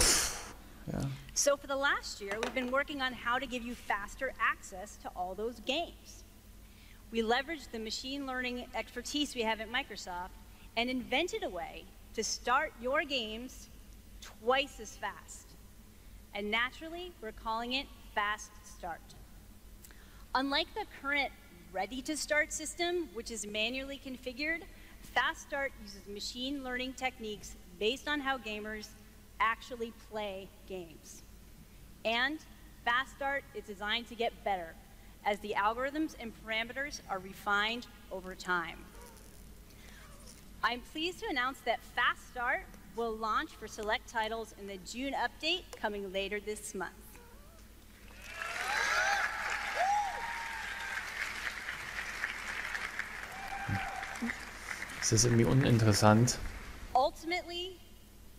Ja. So for the last year, we've been working on how to give you faster access to all those games. We leveraged the machine learning expertise we have at Microsoft and invented a way to start your games twice as fast. And naturally, we're calling it Fast Start. Unlike the current Ready to Start system, which is manually configured, Fast Start uses machine learning techniques based on how gamers actually play games. And Fast Start is designed to get better as the algorithms and parameters are refined over time. I'm pleased to announce that Fast Start will launch for select titles in the June update coming later this month. Das ist irgendwie uninteressant. Ultimately,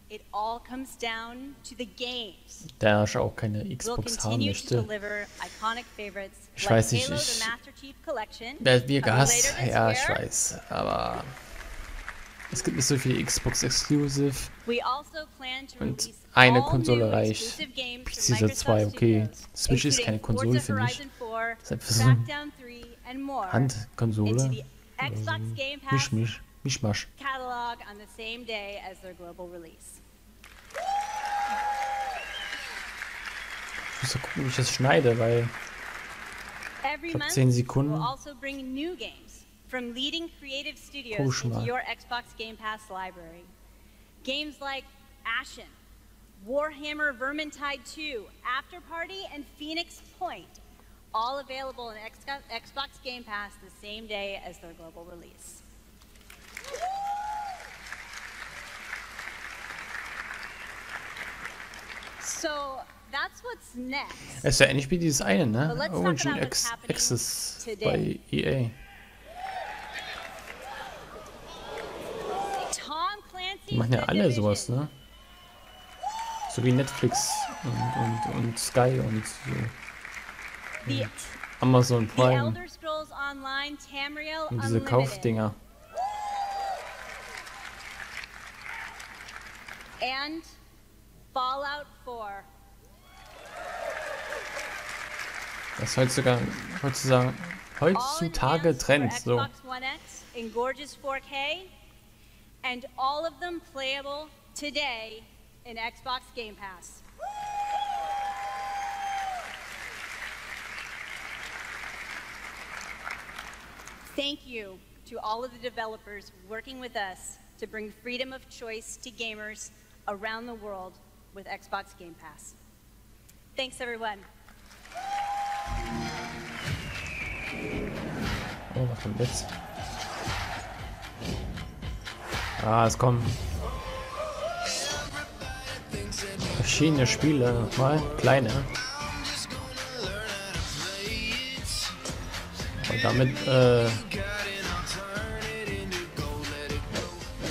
it all comes down to the games. Da ich auch keine We'll Xbox haben continue to möchte. deliver iconic favorites Ich like weiß nicht, Halo, the ich Master Chief Collection. wer hat wir coming gehasst? later this Ja, ich year. weiß. Aber es gibt nicht so viele Xbox Exclusive. We also plan to Und release eine all Konsole new reicht. exclusive games PC from ist 2, Microsoft okay. Studios, Switch ist keine including Konsole, Forza finde ich. Horizon 4, Das ist einfach so Crackdown 3, and more Handkonsole. into the Xbox Game Pass Mischmasch. catalog on the same day as their global release. Ich muss ja gucken, wie ich das schneide, weil Every ich habe month, 10 we'll Sekunden. also bring new games from leading creative studios Push into mal. your Xbox Game Pass library. Games like Ashen, Warhammer Vermintide 2, After Party, and Phoenix Point, all available in Xbox Game Pass the same day as their global release. So that's what's next. Es ist ja ähnlich wie dieses eine, ne? But let's talk Origin about what's happening Access bei today. EA. Tom Die Clancy's machen ja The alle Division. sowas, ne? So wie Netflix und Sky und so. The, Und Amazon The Prime Elder Scrolls Online Tamriel und diese Unlimited. Kaufdinger. And Fallout 4. Das ist heutzutage Trend. So. Xbox One X in gorgeous 4K, and all of them playable today in Xbox Game Pass. Thank you to all of the developers working with us to bring freedom of choice to gamers around the world with Xbox Game Pass. Thanks, everyone. Oh, was kommt jetzt? Ah, es kommen verschiedene Spiele nochmal, kleine. Und damit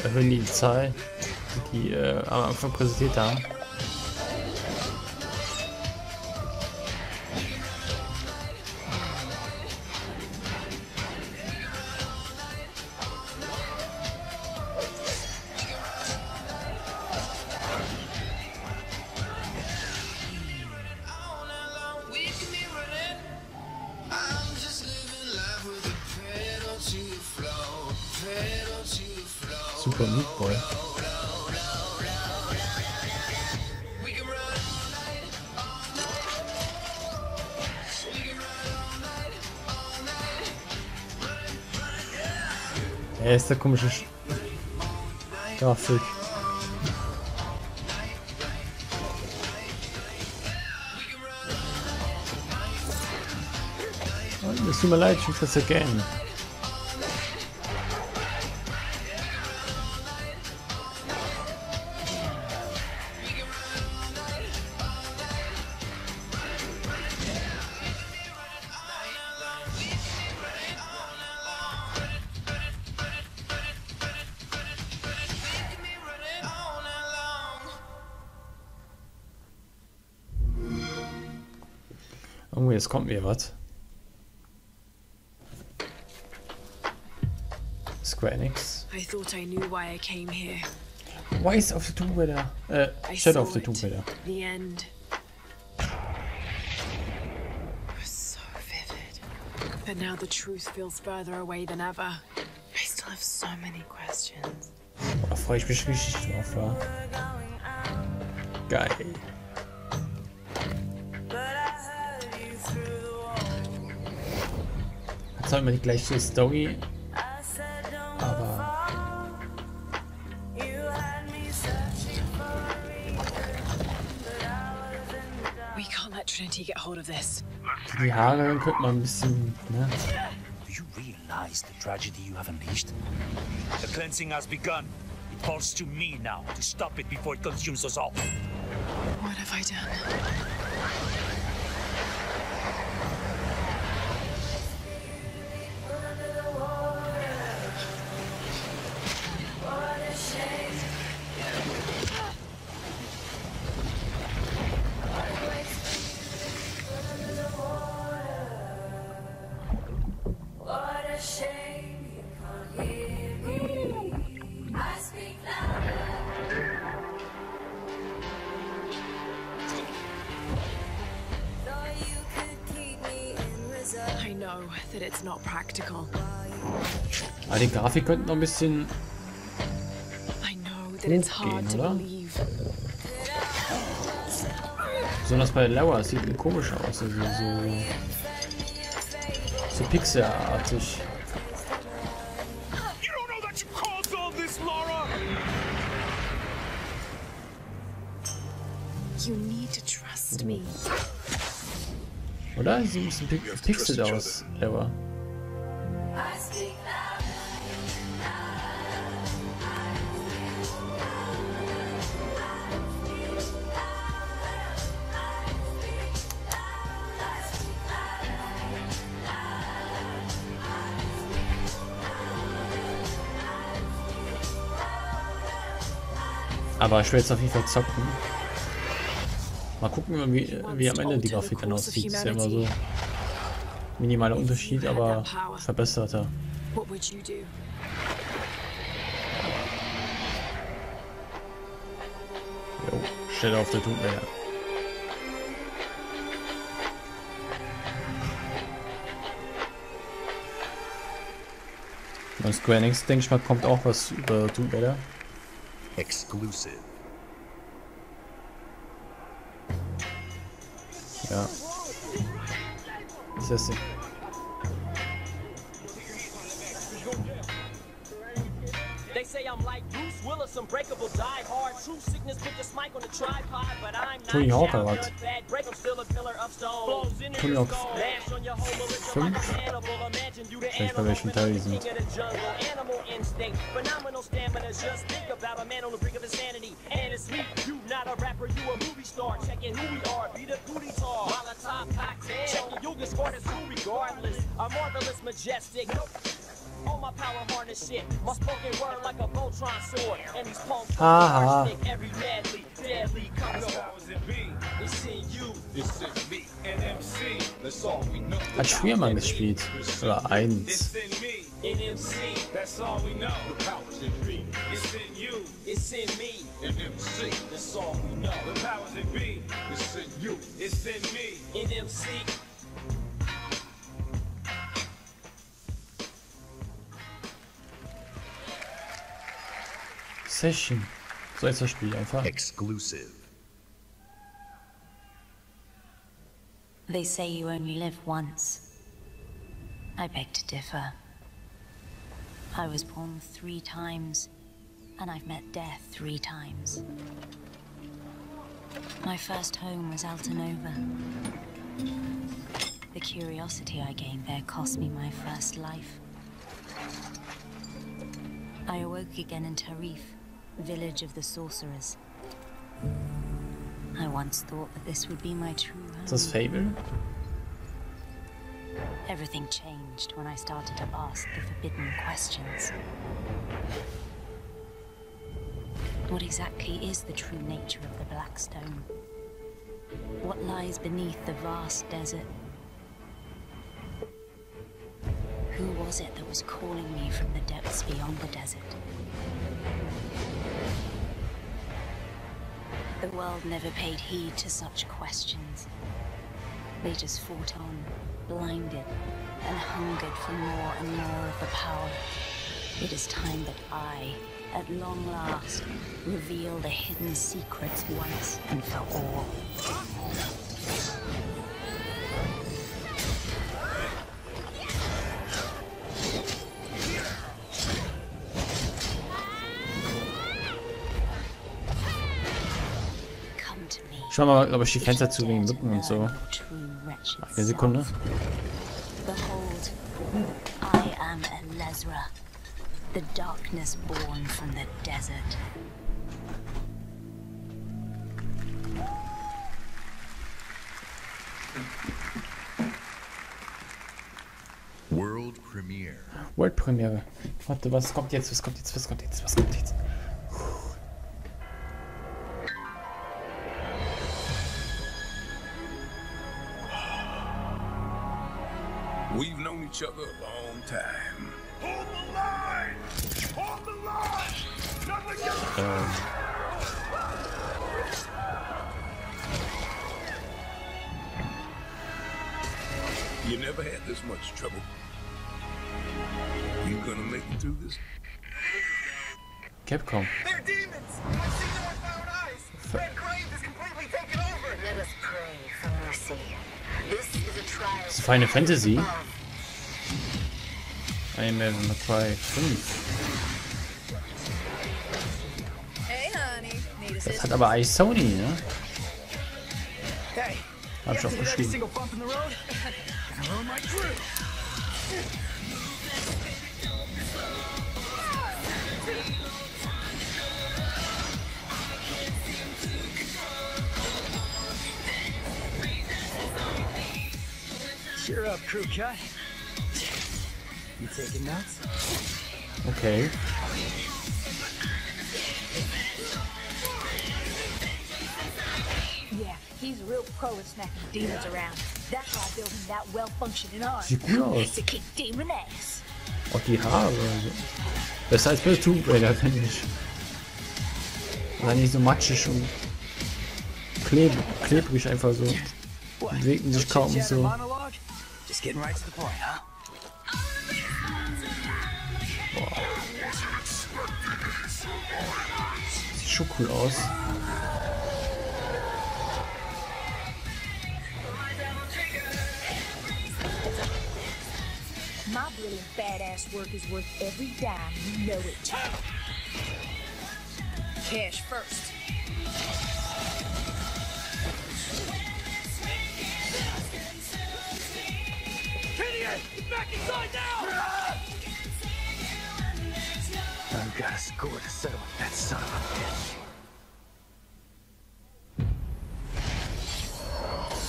erhöhen die Zahl, die am Anfang präsentiert haben. Super Meat Boy. Er ist der komische Grafik. Oh, es tut mir leid, ich will das again. Oh, jetzt kommt mir was. Square Enix. I thought I knew why I came here. Rise of the Tomb Raider. Shadow of the Tomb Raider. The end. Was so vivid. But now the truth feels further away than ever. I still have so many questions. Da freue ich mich richtig drauf, wa? Geil. Hat zwar immer die gleiche Story, aber We can't let Trinity get hold of this. die Haare könnte man ein bisschen, ne? Do you realize denies the tragedy you have unleashed. The cleansing has begun. It falls to me now to stop it before it consumes us all. What have I done? I know that it's not practical. Aber die Grafik könnte noch ein bisschen I know that it's hard to oder? believe. Besonders bei Laura sieht komisch aus, also so pixelartig. You need to trust me. Oder? Sie müssen pixelt aus, Laura. Aber ich will jetzt auf jeden Fall zocken. Mal gucken, wie am Ende die Grafik dann aussieht. Ist ja immer so minimaler Unterschied, aber verbesserter. Jo, Stelle auf der Tonleiter. Bei Square Enix, denke ich mal, kommt auch was über Tomb Raider. Exclusive. Ja. Was ist das denn? They say I'm like Bruce Willis, unbreakable, die hard. True sickness, put this mic on the tripod, but I'm not. Tony Hawk oder was? Tony Hawk 5? Ich weiß nicht, bei welchem Teil die sind. Phenomenal stamina, just think about a man on the brink of insanity. And it's me, you not a rapper, you a movie star. Checking who we are, be the booty tar. While a top cocktail, checking you get scored as who regardless. A marvelous, majestic. All my power harness shit. My spoken word like a Voltron sword. And these palms every madly, deadly comes It's in you, it's in me, and MC. That's all we know. Hat früher mal gespielt. Oder 1. In MC, that's all we know. The power's in me. It's in you, it's in me. In MC, that's all we know. The power's in me. It's in you, it's in me. In MC. Session. So ist das Spiel einfach. Exclusive. They say you only live once. I beg to differ. I was born 3 times, and I've met death 3 times. My first home was Altanova. The curiosity I gained there cost me my first life. I awoke again in Tarif, village of the sorcerers. I once thought that this would be my true home. Is das Fable? Everything changed when I started to ask the forbidden questions. What exactly is the true nature of the Black Stone? What lies beneath the vast desert? Who was it that was calling me from the depths beyond the desert? The world never paid heed to such questions. They just fought on, blinded, and hungered for more and more of the power. It is time that I, at long last, reveal the hidden secrets once and for all. Schauen wir mal, glaube ich, die Fenster zu wegen Mücken und so. Eine Sekunde. Behold, I am Elezra, the darkness born from the desert. World Premiere. World Premiere. Warte, was kommt jetzt? Was kommt jetzt? Was kommt jetzt? Was kommt jetzt? We've known each other a long time. Hold the line! Hold the line! You never had this much trouble. You gonna make it through this? Capcom. They're demons! I've seen them with my own eyes! Red Grave is completely taken over! Let us pray for mercy. This is a trial. Das ist Final Fantasy. Abenteuer von 5. Hey, honey. Need Das assistance? hat aber eigentlich Sony, ne? Hey, Hab ich auch geschrieben. single bump in the road? Gonna ruin my crew! Cheer up, crew cut. You taking notes? Okay. Yeah, he's real pro at smacking demons around. That's why I built him that well-functioning arm. Sieht gut aus. To kick demon ass. Auch die Haare. Besser als bei Tomb Raider, finde ich. War nicht so matschig und klebrig einfach so. Bewegen sich kaum so. Just getting right to the point, huh? Sieht schon cool aus. My brilliant badass work is worth every dime, you know it. Cash first. Get back inside now! I've got a score to settle with that son of a bitch.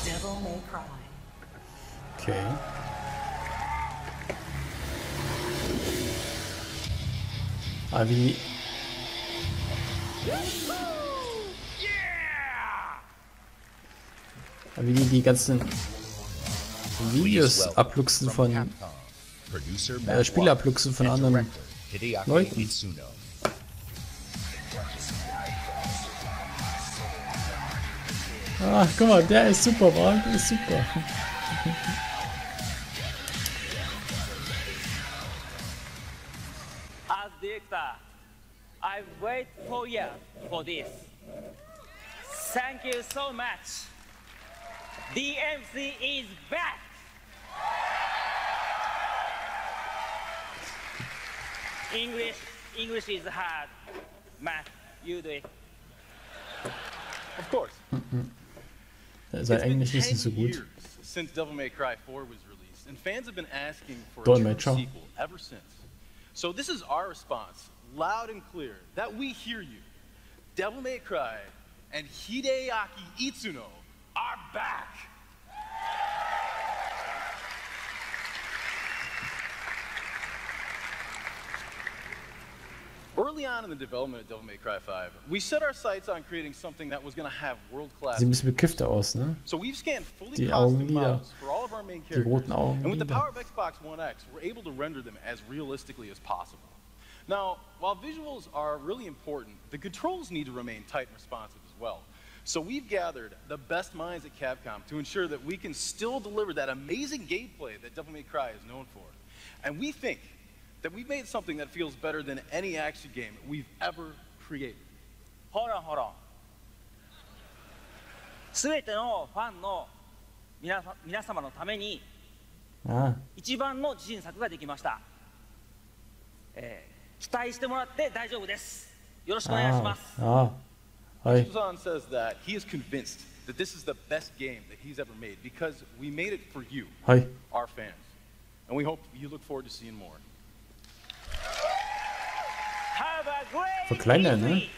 Devil may cry. Okay. Aber wie... Aber wie die ganzen Videos abluchsen von... Spiele abluchsen von anderen Leuten. Ah, guck mal, der ist super, Mann. Der ist super. As director, I wait for years for this. Thank you so much. DMC is back. English is hard. Matt, you do it. Of course. Sein Englisch ist nicht so gut. Years since Devil May Cry 4 was released, and fans have been asking for a Dolmetscher. true sequel ever since. So this is our response, loud and clear, that we hear you. Devil May Cry and Hideaki Itsuno are back. Early on in the development of Devil May Cry 5, we set our sights on creating something that was going to have world-class. Sieht ein bisschen bekifft aus, ne? So we've scanned fully Die custom Augenlider. models for all of our main Die characters. roten And with the Augenlider. power of Xbox One X, we're able to render them as realistically as possible. Now, while visuals are really important, the controls need to remain tight and responsive as well. So we've gathered the best minds at Capcom to ensure that we can still deliver that amazing gameplay that Devil May Cry is known for. And we think that we've made something that feels better than any action game we've ever created. ほらほら。すべてのファンの皆様のためにあ一番の自信作ができました。期待してもらって大丈夫です。よろしくお願いします。Ah. Hi. Suzanne says that he is convinced that this is the best game that he's ever made because we made it for you, Hi. our fans. And we hope you look forward to seeing more. Have a great Für kleine, ne?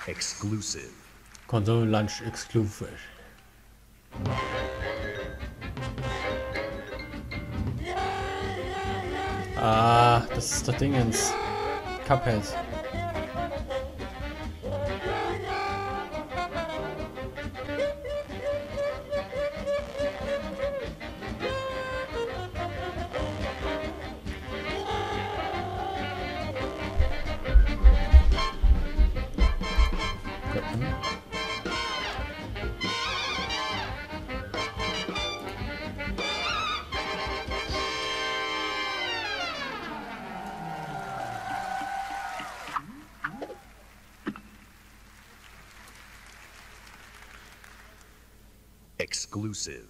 Exclusive. Konsolen-Lunch Exclusive. Ah, das ist der Dingens. Cuphead. Exclusive.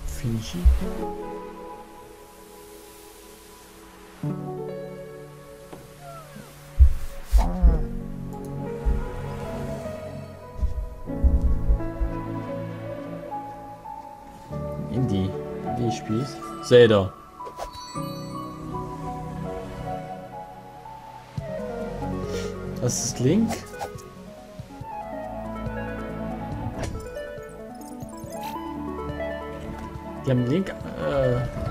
Fiji. Indie-Spiel. Zelda. Das ist Link. Die haben Link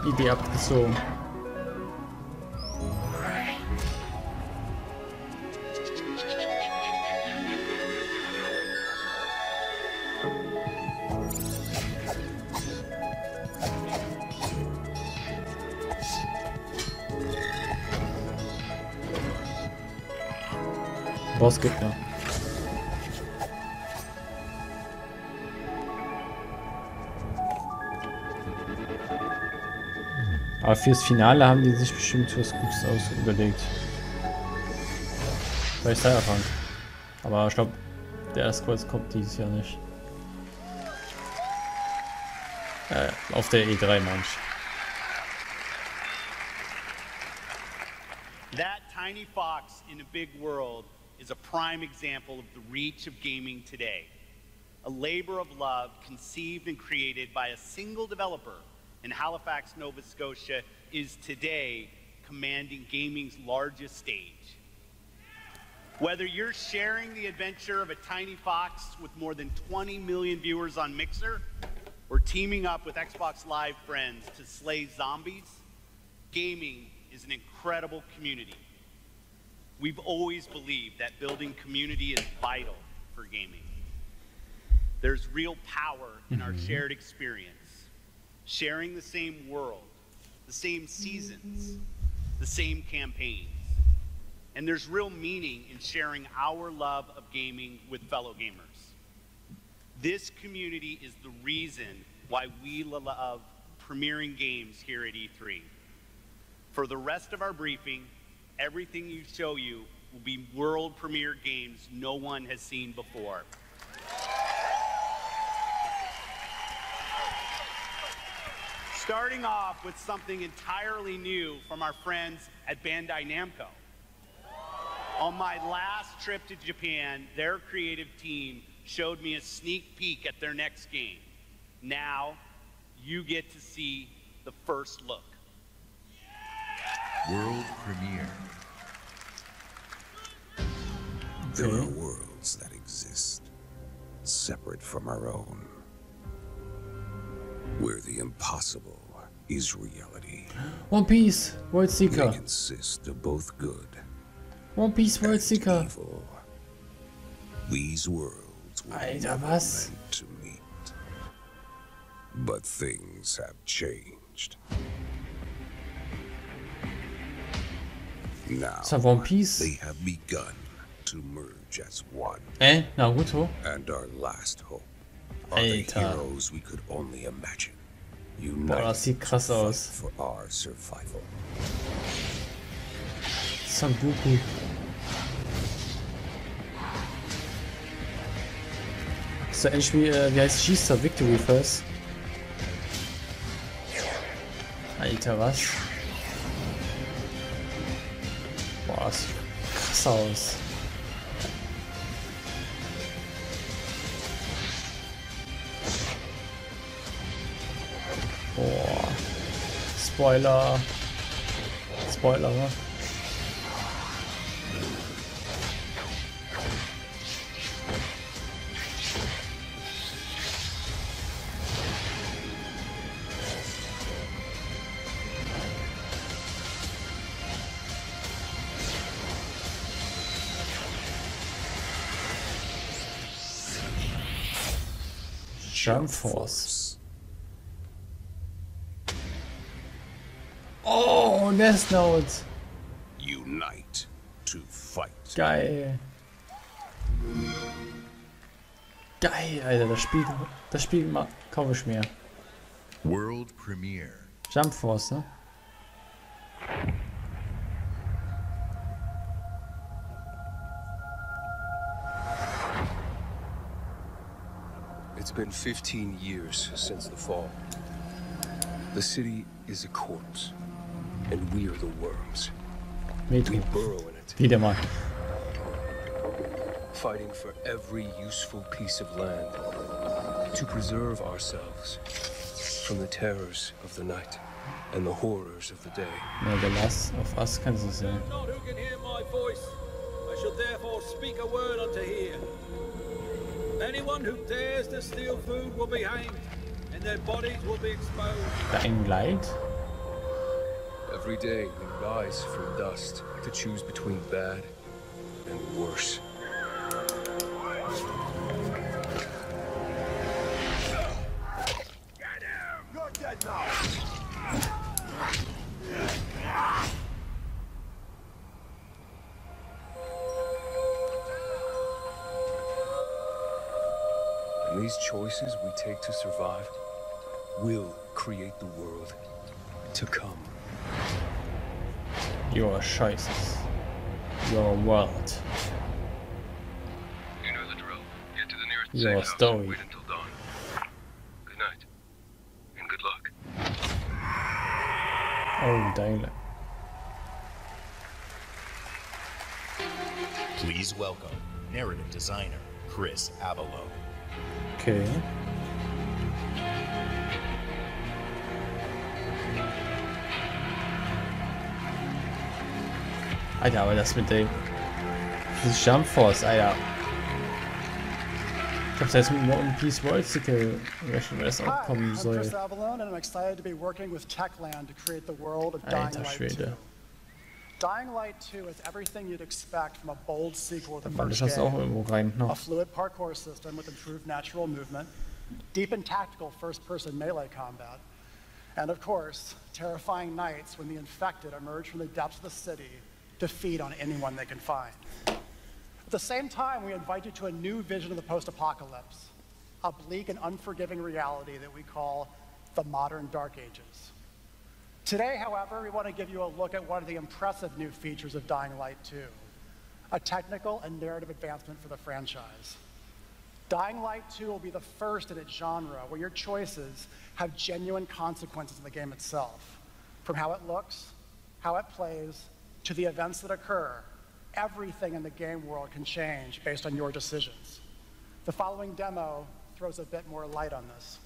Idee abgezogen. Bossgegner. Aber fürs Finale haben die sich bestimmt was Gutes überlegt. Vielleicht Cyberpunk. Aber ich glaube, der Erstquest kommt dieses Jahr nicht. Auf der E3 manch. That tiny fox in a big world is a prime example of the reach of gaming today. A labor of love conceived and created by a single developer in Halifax, Nova Scotia is today commanding gaming's largest stage. Whether you're sharing the adventure of a tiny fox with more than 20 million viewers on Mixer, or teaming up with Xbox Live friends to slay zombies, gaming is an incredible community. We've always believed that building community is vital for gaming. There's real power in our shared experience, sharing the same world, the same seasons, the same campaigns. And there's real meaning in sharing our love of gaming with fellow gamers. This community is the reason why we love premiering games here at E3. For the rest of our briefing, everything we show you will be world premiere games no one has seen before. Starting off with something entirely new from our friends at Bandai Namco. On my last trip to Japan, their creative team showed me a sneak peek at their next game. Now, you get to see the first look. World premiere. There are worlds that exist, separate from our own, where the impossible is reality. One Piece, World Seeker. They consist of both good One Piece, World Seeker. evil. These worlds were Alter, never was? meant to meet. But things have changed. Now, Ist das One Piece? they have begun to merge as one. Naruto? And our last hope are the Alter. heroes we could only imagine. Boah, das sieht krass aus. For our survival. Son Goku. So endlich wie heißt Schießer Victory First? Alter, was? Boah, das sieht krass aus. Spoiler. Spoiler, ne? Jump Force. Oh, Death Note. Unite to fight. Geil. Geil, Alter, das Spiel kaufe ich mir. World Premiere. Jump Force, ne? It's been 15 years since the fall. The city is a corpse, and we are the worms. We burrow in it. Wieder mal. Fighting for every useful piece of land to preserve ourselves from the terrors of the night and the horrors of the day. Ja, der Last of Us kannst du sehen. Not who can hear my voice. I shall therefore speak a word unto here. Anyone who dares to steal food will be hanged, and their bodies will be exposed. Dying Light? Every day we rise from dust to choose between bad and worse. You're dead now. And these choices we take to survive will create the world to come. Your choices. Your world. You know the drill. Get to the nearest Your safe story. house and wait until dawn. Good night. And good luck. Oh, Dying Light. Please welcome narrative designer Chris Avalo. Okay. Alter, aber das mit dem... Dieses Jump Force, Alter. Ich hab's jetzt mit One Piece World Cycle gerechnet, weil das auch kommen I'm soll. Chris Avalone, and I'm excited to be working with Techland to create the world of Dying Alter Light 2. Schwede. Dying Light 2 is everything you'd expect from a bold sequel to the Warte, first das auch game. irgendwo rein, ne? A fluid parkour system with improved natural movement, deep and tactical first-person melee combat, and of course, terrifying nights when the infected emerge from the depths of the city to feed on anyone they can find. At the same time, we invite you to a new vision of the post-apocalypse, a bleak and unforgiving reality that we call the modern Dark Ages. Today, however, we want to give you a look at one of the impressive new features of Dying Light 2, a technical and narrative advancement for the franchise. Dying Light 2 will be the first in its genre where your choices have genuine consequences in the game itself. From how it looks, how it plays, to the events that occur, everything in the game world can change based on your decisions. The following demo throws a bit more light on this.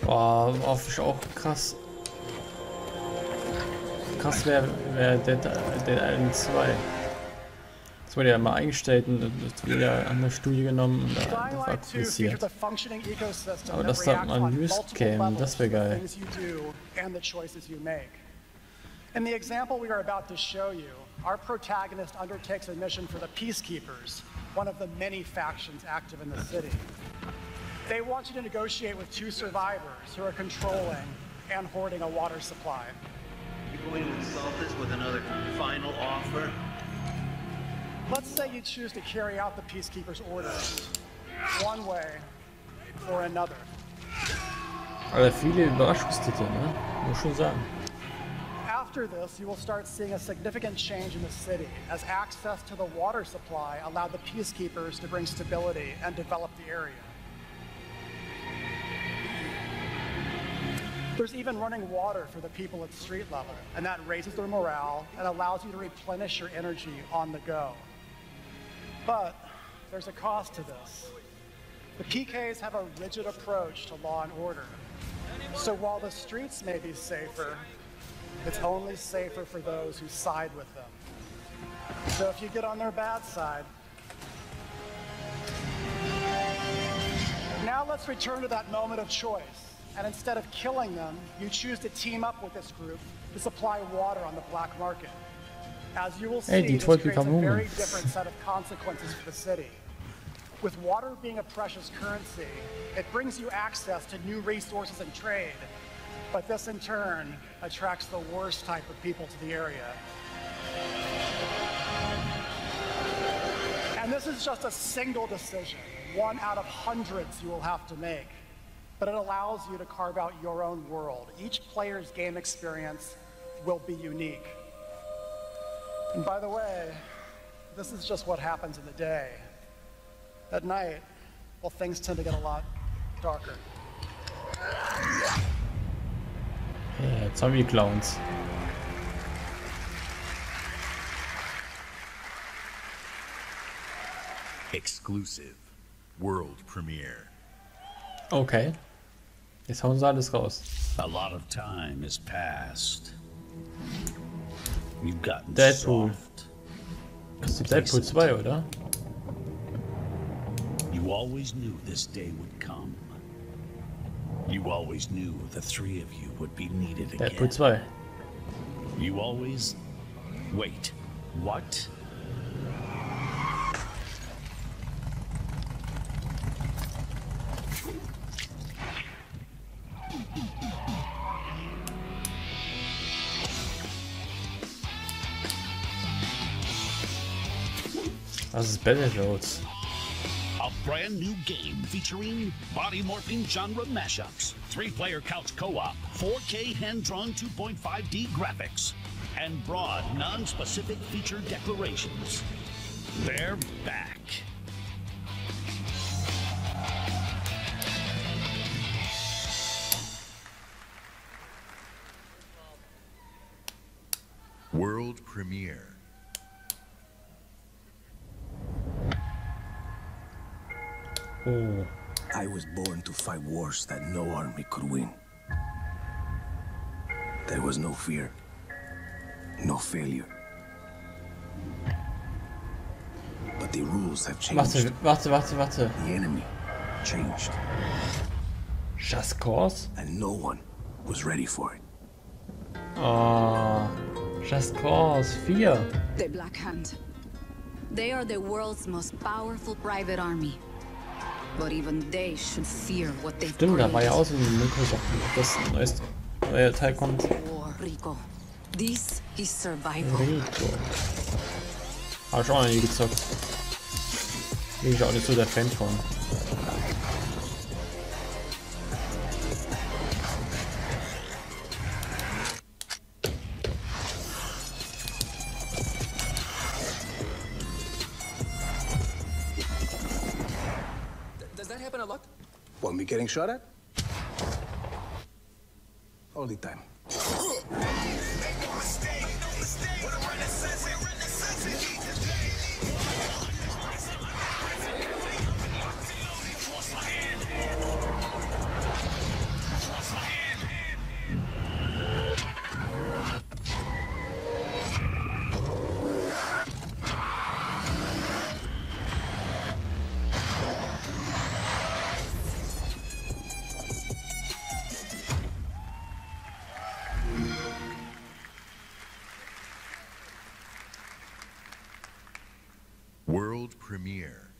Boah, auf auch krass. Krass wäre Dead Island 2. Das wurde ja mal eingestellt und das wurde ja an der Studie genommen und einfach aktualisiert. Aber dass da mal ein Wisps käme, das wäre geil. In the example we are about to show you, our protagonist undertakes a mission for the Peacekeepers, one of the many factions active in the city. They want you to negotiate with two survivors who are controlling and hoarding a water supply. You're going to insult us with another final offer? Let's say you choose to carry out the Peacekeepers' orders, one way or another. Aber viele Überraschungstitel, ne? Muss schon sagen. After this, you will start seeing a significant change in the city as access to the water supply allowed the Peacekeepers to bring stability and develop the area. There's even running water for the people at street level, and that raises their morale and allows you to replenish your energy on the go. But there's a cost to this. The PKs have a rigid approach to law and order. So while the streets may be safer, it's only safer for those who side with them. So if you get on their bad side. Now let's return to that moment of choice. And instead of killing them, you choose to team up with this group to supply water on the black market. As you will see, this creates a very different set of consequences for the city. With water being a precious currency, it brings you access to new resources and trade, but this in turn attracts the worst type of people to the area. And this is just a single decision, one out of hundreds you will have to make. But it allows you to carve out your own world. Each player's game experience will be unique. And by the way, this is just what happens in the day. At night, well, things tend to get a lot darker. Yeah, Zombie Clowns. Exclusive. World premiere. Okay. Jetzt hauen sie alles raus. A lot of time has passed. You've gotten Deadpool. soft. Das ist Deadpool 2, oder? You always knew this day would come. You always knew the three of you would be needed again. Deadpool 2. You always... Wait, what? Das ist Battlegrounds. A brand new game featuring body morphing genre mashups, 3-player couch co-op, 4K hand-drawn 2.5D graphics, and broad, non-specific feature declarations. They're back. World premiere. Oh. I was born to fight wars that no army could win. There was no fear, no failure. But the rules have changed. Warte. The enemy changed. Just Cause? And no one was ready for it. Oh, Just Cause 4. The Black Hand. They are the world's most powerful private army. But even they should fear what they've Stimmt, da war ja created. auch so ein Microsoft, das neue Teil kommt. War, Rico. This is survival. Rico. Hab ich auch noch nie gezockt. Bin ich auch nicht so der Fan von. Does that happen a lot? What, me getting shot at? All the time. World premiere.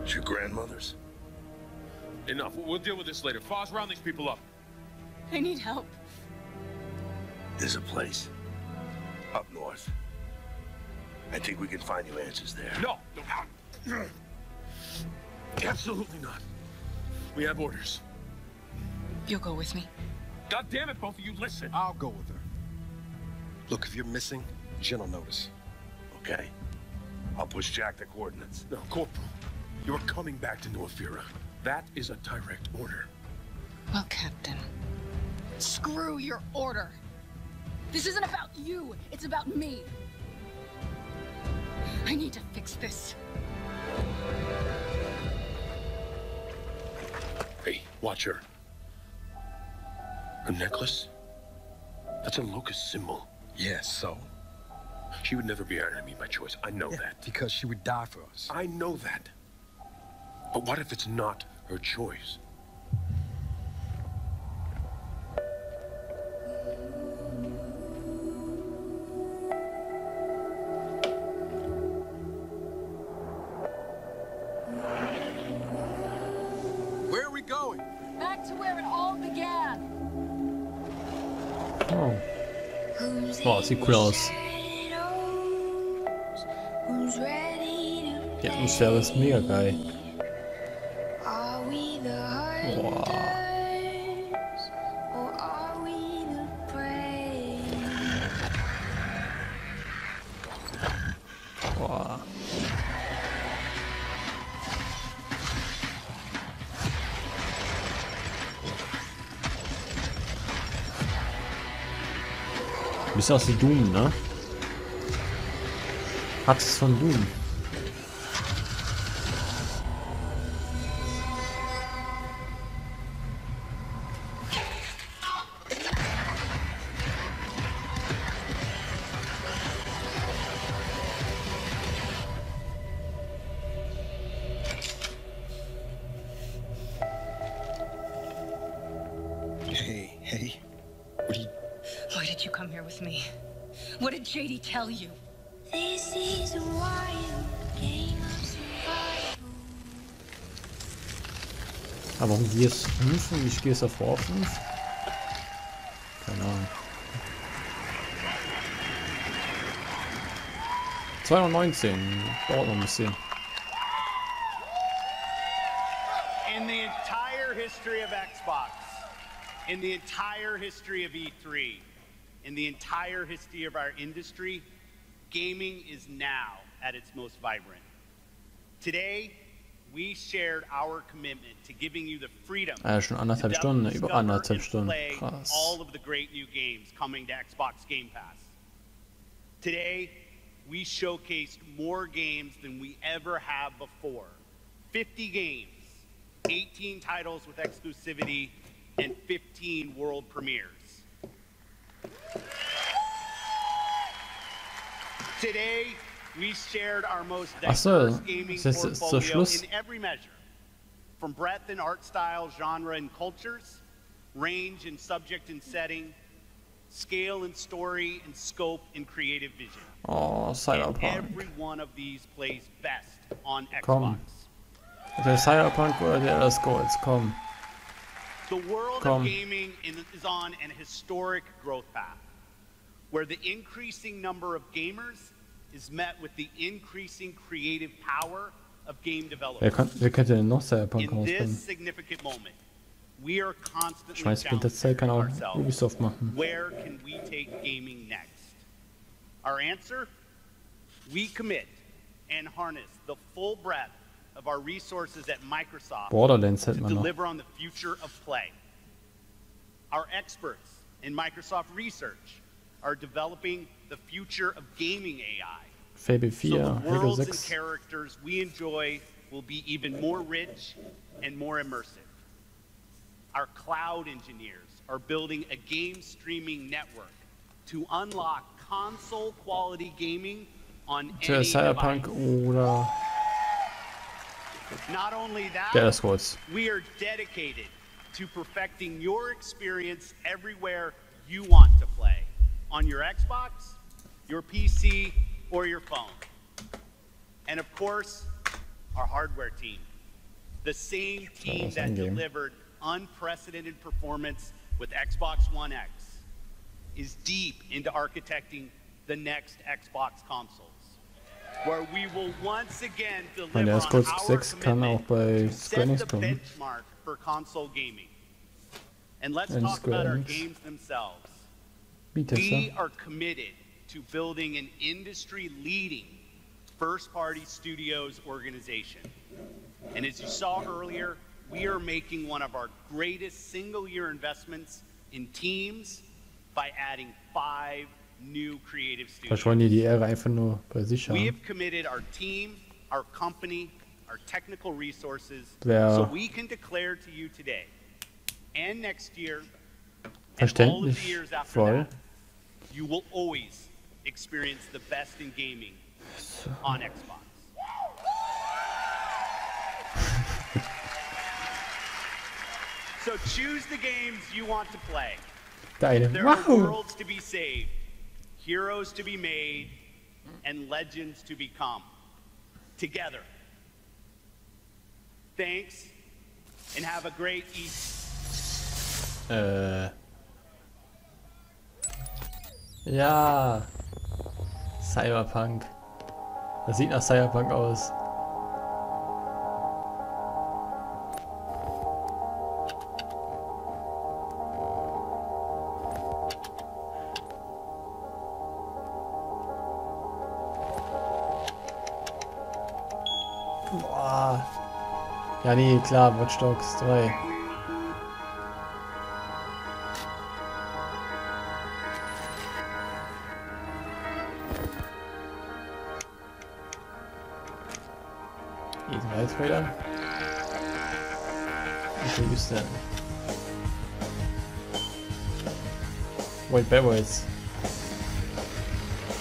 It's your grandmother's? Enough. We'll deal with this later. Foz, round these people up. I need help. There's a place up north. I think we can find you answers there. No. Absolutely not. We have orders. You'll go with me. God damn it, both of you, listen. I'll go with her. Look, if you're missing, Jen will notice. Okay. I'll push Jack the coordinates. No, Corporal. You're coming back to Norfira. That is a direct order. Well, Captain, screw your order. This isn't about you. It's about me. I need to fix this. Hey, watch her. Her necklace? That's a locust symbol. Yeah, so? She would never be our enemy by choice. I know that. Because she would die for us. I know that. But what if it's not her choice? Where are we going? Back to where it all began. Oh. Boah, sieht cool aus. Die Atmosphäre ist mega geil. Boah. Boah. Bisschen aus wie Doom, ne? Hat es von Doom. Hey. What are you... Why did you come here with me? What did JD tell you? This is a wild game of survival. Aber warum Gears 5 und nicht Gears of War 5? Keine Ahnung. 219. Dauert noch ein bisschen. In the entire history of Xbox, in the entire history of E3, in the entire history of our industry, gaming is now at its most vibrant. Today, we shared our commitment to giving you the freedom Schon to anderthalb Stunden, über discover anderthalb and Stunden. play Krass. all of the great new games coming to Xbox Game Pass. Today, we showcased more games than we ever have before. 50 games, 18 titles with exclusivity, and 15 world premieres. Today, we shared our most diverse gaming portfolio in every measure, from breadth in art style, genre, and cultures, range in subject and setting, scale and story, and scope and creative vision. Oh, Cyberpunk. And every one of these plays best on Xbox. Komm. Der Cyberpunk oder der Elder Scrolls, komm. The world of gaming is on an historic growth path, where the increasing number of gamers is met with the increasing creative power of game developers. Wer könnte denn noch Cyberpunk In rausbringen? this significant moment, we are constantly Ich meine, Splinter Cell kann auch ourselves, Ubisoft machen. where can we take gaming next? Our answer? We commit and harness the full breadth of our resources at Microsoft Borderlands to hätte man noch. deliver on the future of play. Our experts in Microsoft Research are developing the future of gaming AI. Fable 4, So the Halo worlds and 6. characters we enjoy will be even more rich and more immersive. Our cloud engineers are building a game streaming network to unlock console quality gaming on Entweder any Cyberpunk device. oder Not only that, der Elder Scrolls. we are dedicated to perfecting your experience everywhere you want to play, on your Xbox, your PC, or your phone. And of course, our hardware team, The same team that delivered unprecedented performance with Xbox One X is deep into architecting the next Xbox consoles, where we will once again deliver on our commitment to set the benchmark for console gaming. And let's talk about our games themselves. We are committed to building an industry-leading first-party studios organization. And as you saw earlier, we are making one of our greatest single-year investments in teams by adding 5 new creative studios. We have committed our team, our company, our technical resources, so we can declare to you today and next year and all of the years after that, you will always experience the best in gaming on Xbox. So choose the games you want to play. There are worlds to be saved, heroes to be made, and legends to become. Together. Thanks, and have a great Easter. Ja. Cyberpunk. Das sieht nach Cyberpunk aus. Boah. Ja, nee, klar, Watch Dogs 3. E3-Trailer? Wie viel ist denn? White Bearers.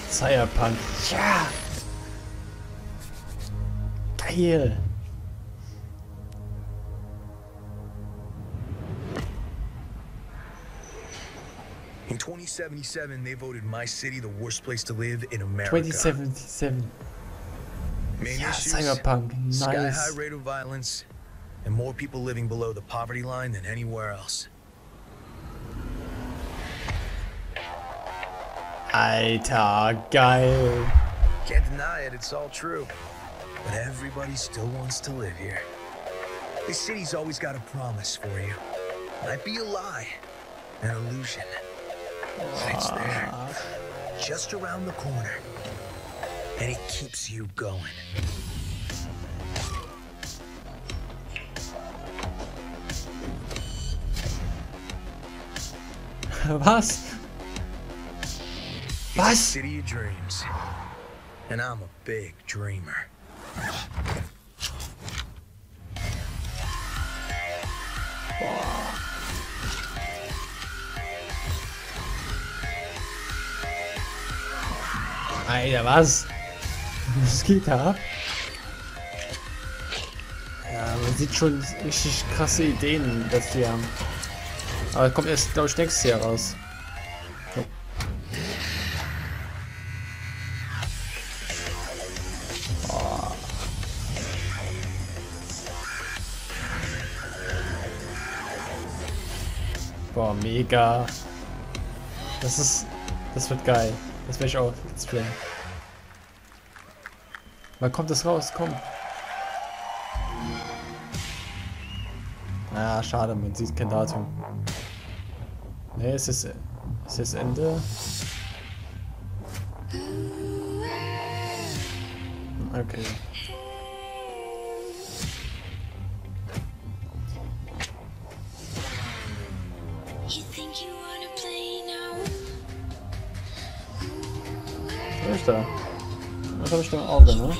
Cyberpunk. Ja! Geil! In 2077, they voted my city the worst place to live in America. 2077. Main issues, Cyberpunk, nice. Sky-high rate of violence, and more people living below the poverty line than anywhere else. Alter, geil. Can't deny it, it's all true. But everybody still wants to live here. This city's always got a promise for you. Might be a lie, an illusion. But it's there, just around the corner. And it keeps you going. Was? It's a city of dreams. And I'm a big dreamer. Alter, was? Was geht da ab? Ja, man sieht schon richtig krasse Ideen, dass die haben. Aber kommt erst, glaube ich, nächstes Jahr raus. So. Boah, mega. Das wird geil. Das werde ich auch let's playen. Wann kommt das raus? Komm. Ah, schade, man sieht kein Datum. Ne, es ist Ende. Okay. Was ist da? Das habe ich doch im Auge, ne?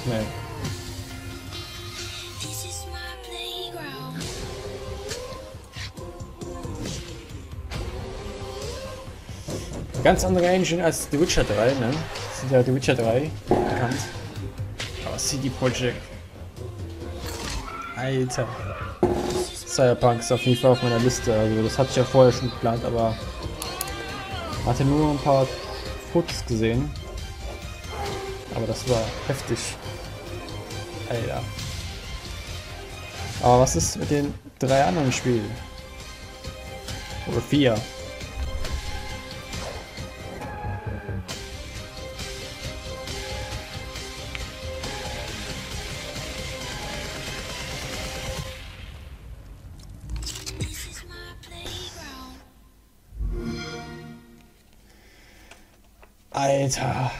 Nee. Ganz andere Engine als The Witcher 3, ne? Das sind ja The Witcher 3 bekannt. Aber CD Projekt. Alter. Cyberpunk ist auf jeden Fall auf meiner Liste. Also das hatte ich ja vorher schon geplant, aber hatte nur ein paar Fotos gesehen. Aber das war heftig. Alter. Aber was ist mit den 3 anderen Spielen? Oder 4? Alter.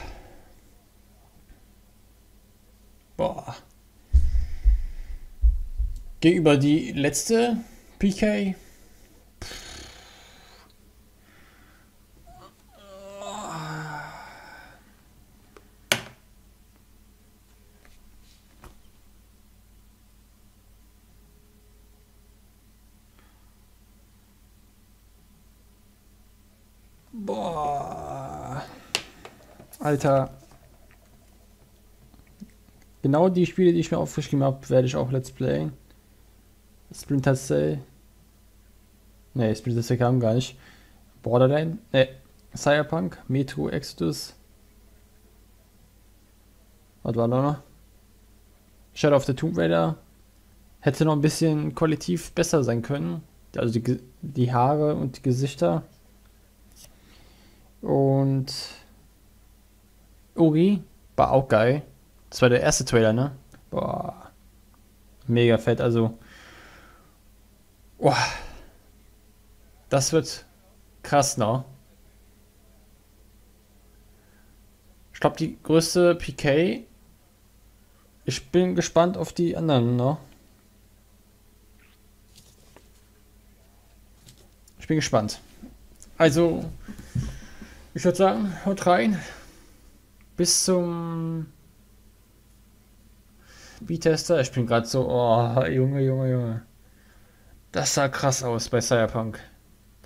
Boah. Gegenüber die letzte PK. Boah. Alter. Genau die Spiele, die ich mir aufgeschrieben habe, werde ich auch Let's Playen. Splinter Cell. Ne, Splinter Cell kam gar nicht. Borderlands. Ne, Cyberpunk. Metro Exodus. Was war da noch? Shadow of the Tomb Raider. Hätte noch ein bisschen qualitativ besser sein können. Also die Haare und die Gesichter. Und Ori war auch geil. Das war der erste Trailer, ne? Boah. Mega fett, also. Boah. Das wird krass, ne? Ich glaube, die größte PK. Ich bin gespannt auf die anderen, ne? Ich bin gespannt. Also, ich würde sagen, haut rein. Bis zum B-Tester. Ich bin gerade so, oh, Junge. Das sah krass aus bei Cyberpunk.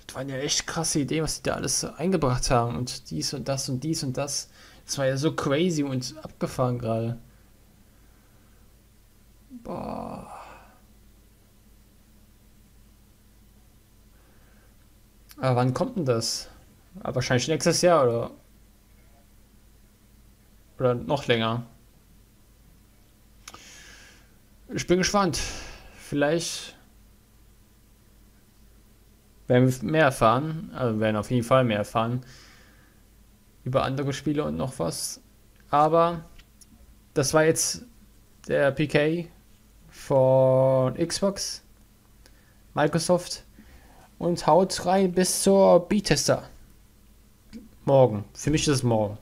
Das waren ja echt krasse Ideen, was die da alles eingebracht haben. Und dies und das und dies und das. Das war ja so crazy und abgefahren gerade. Boah. Aber wann kommt denn das? Aber wahrscheinlich nächstes Jahr oder noch länger. Ich bin gespannt. Vielleicht werden wir mehr erfahren. Also wir werden auf jeden Fall mehr erfahren über andere Spiele und noch was. Aber das war jetzt der PK von Xbox, Microsoft. Und haut rein bis zur B-Tester. Morgen. Für mich ist es morgen.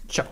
Ciao.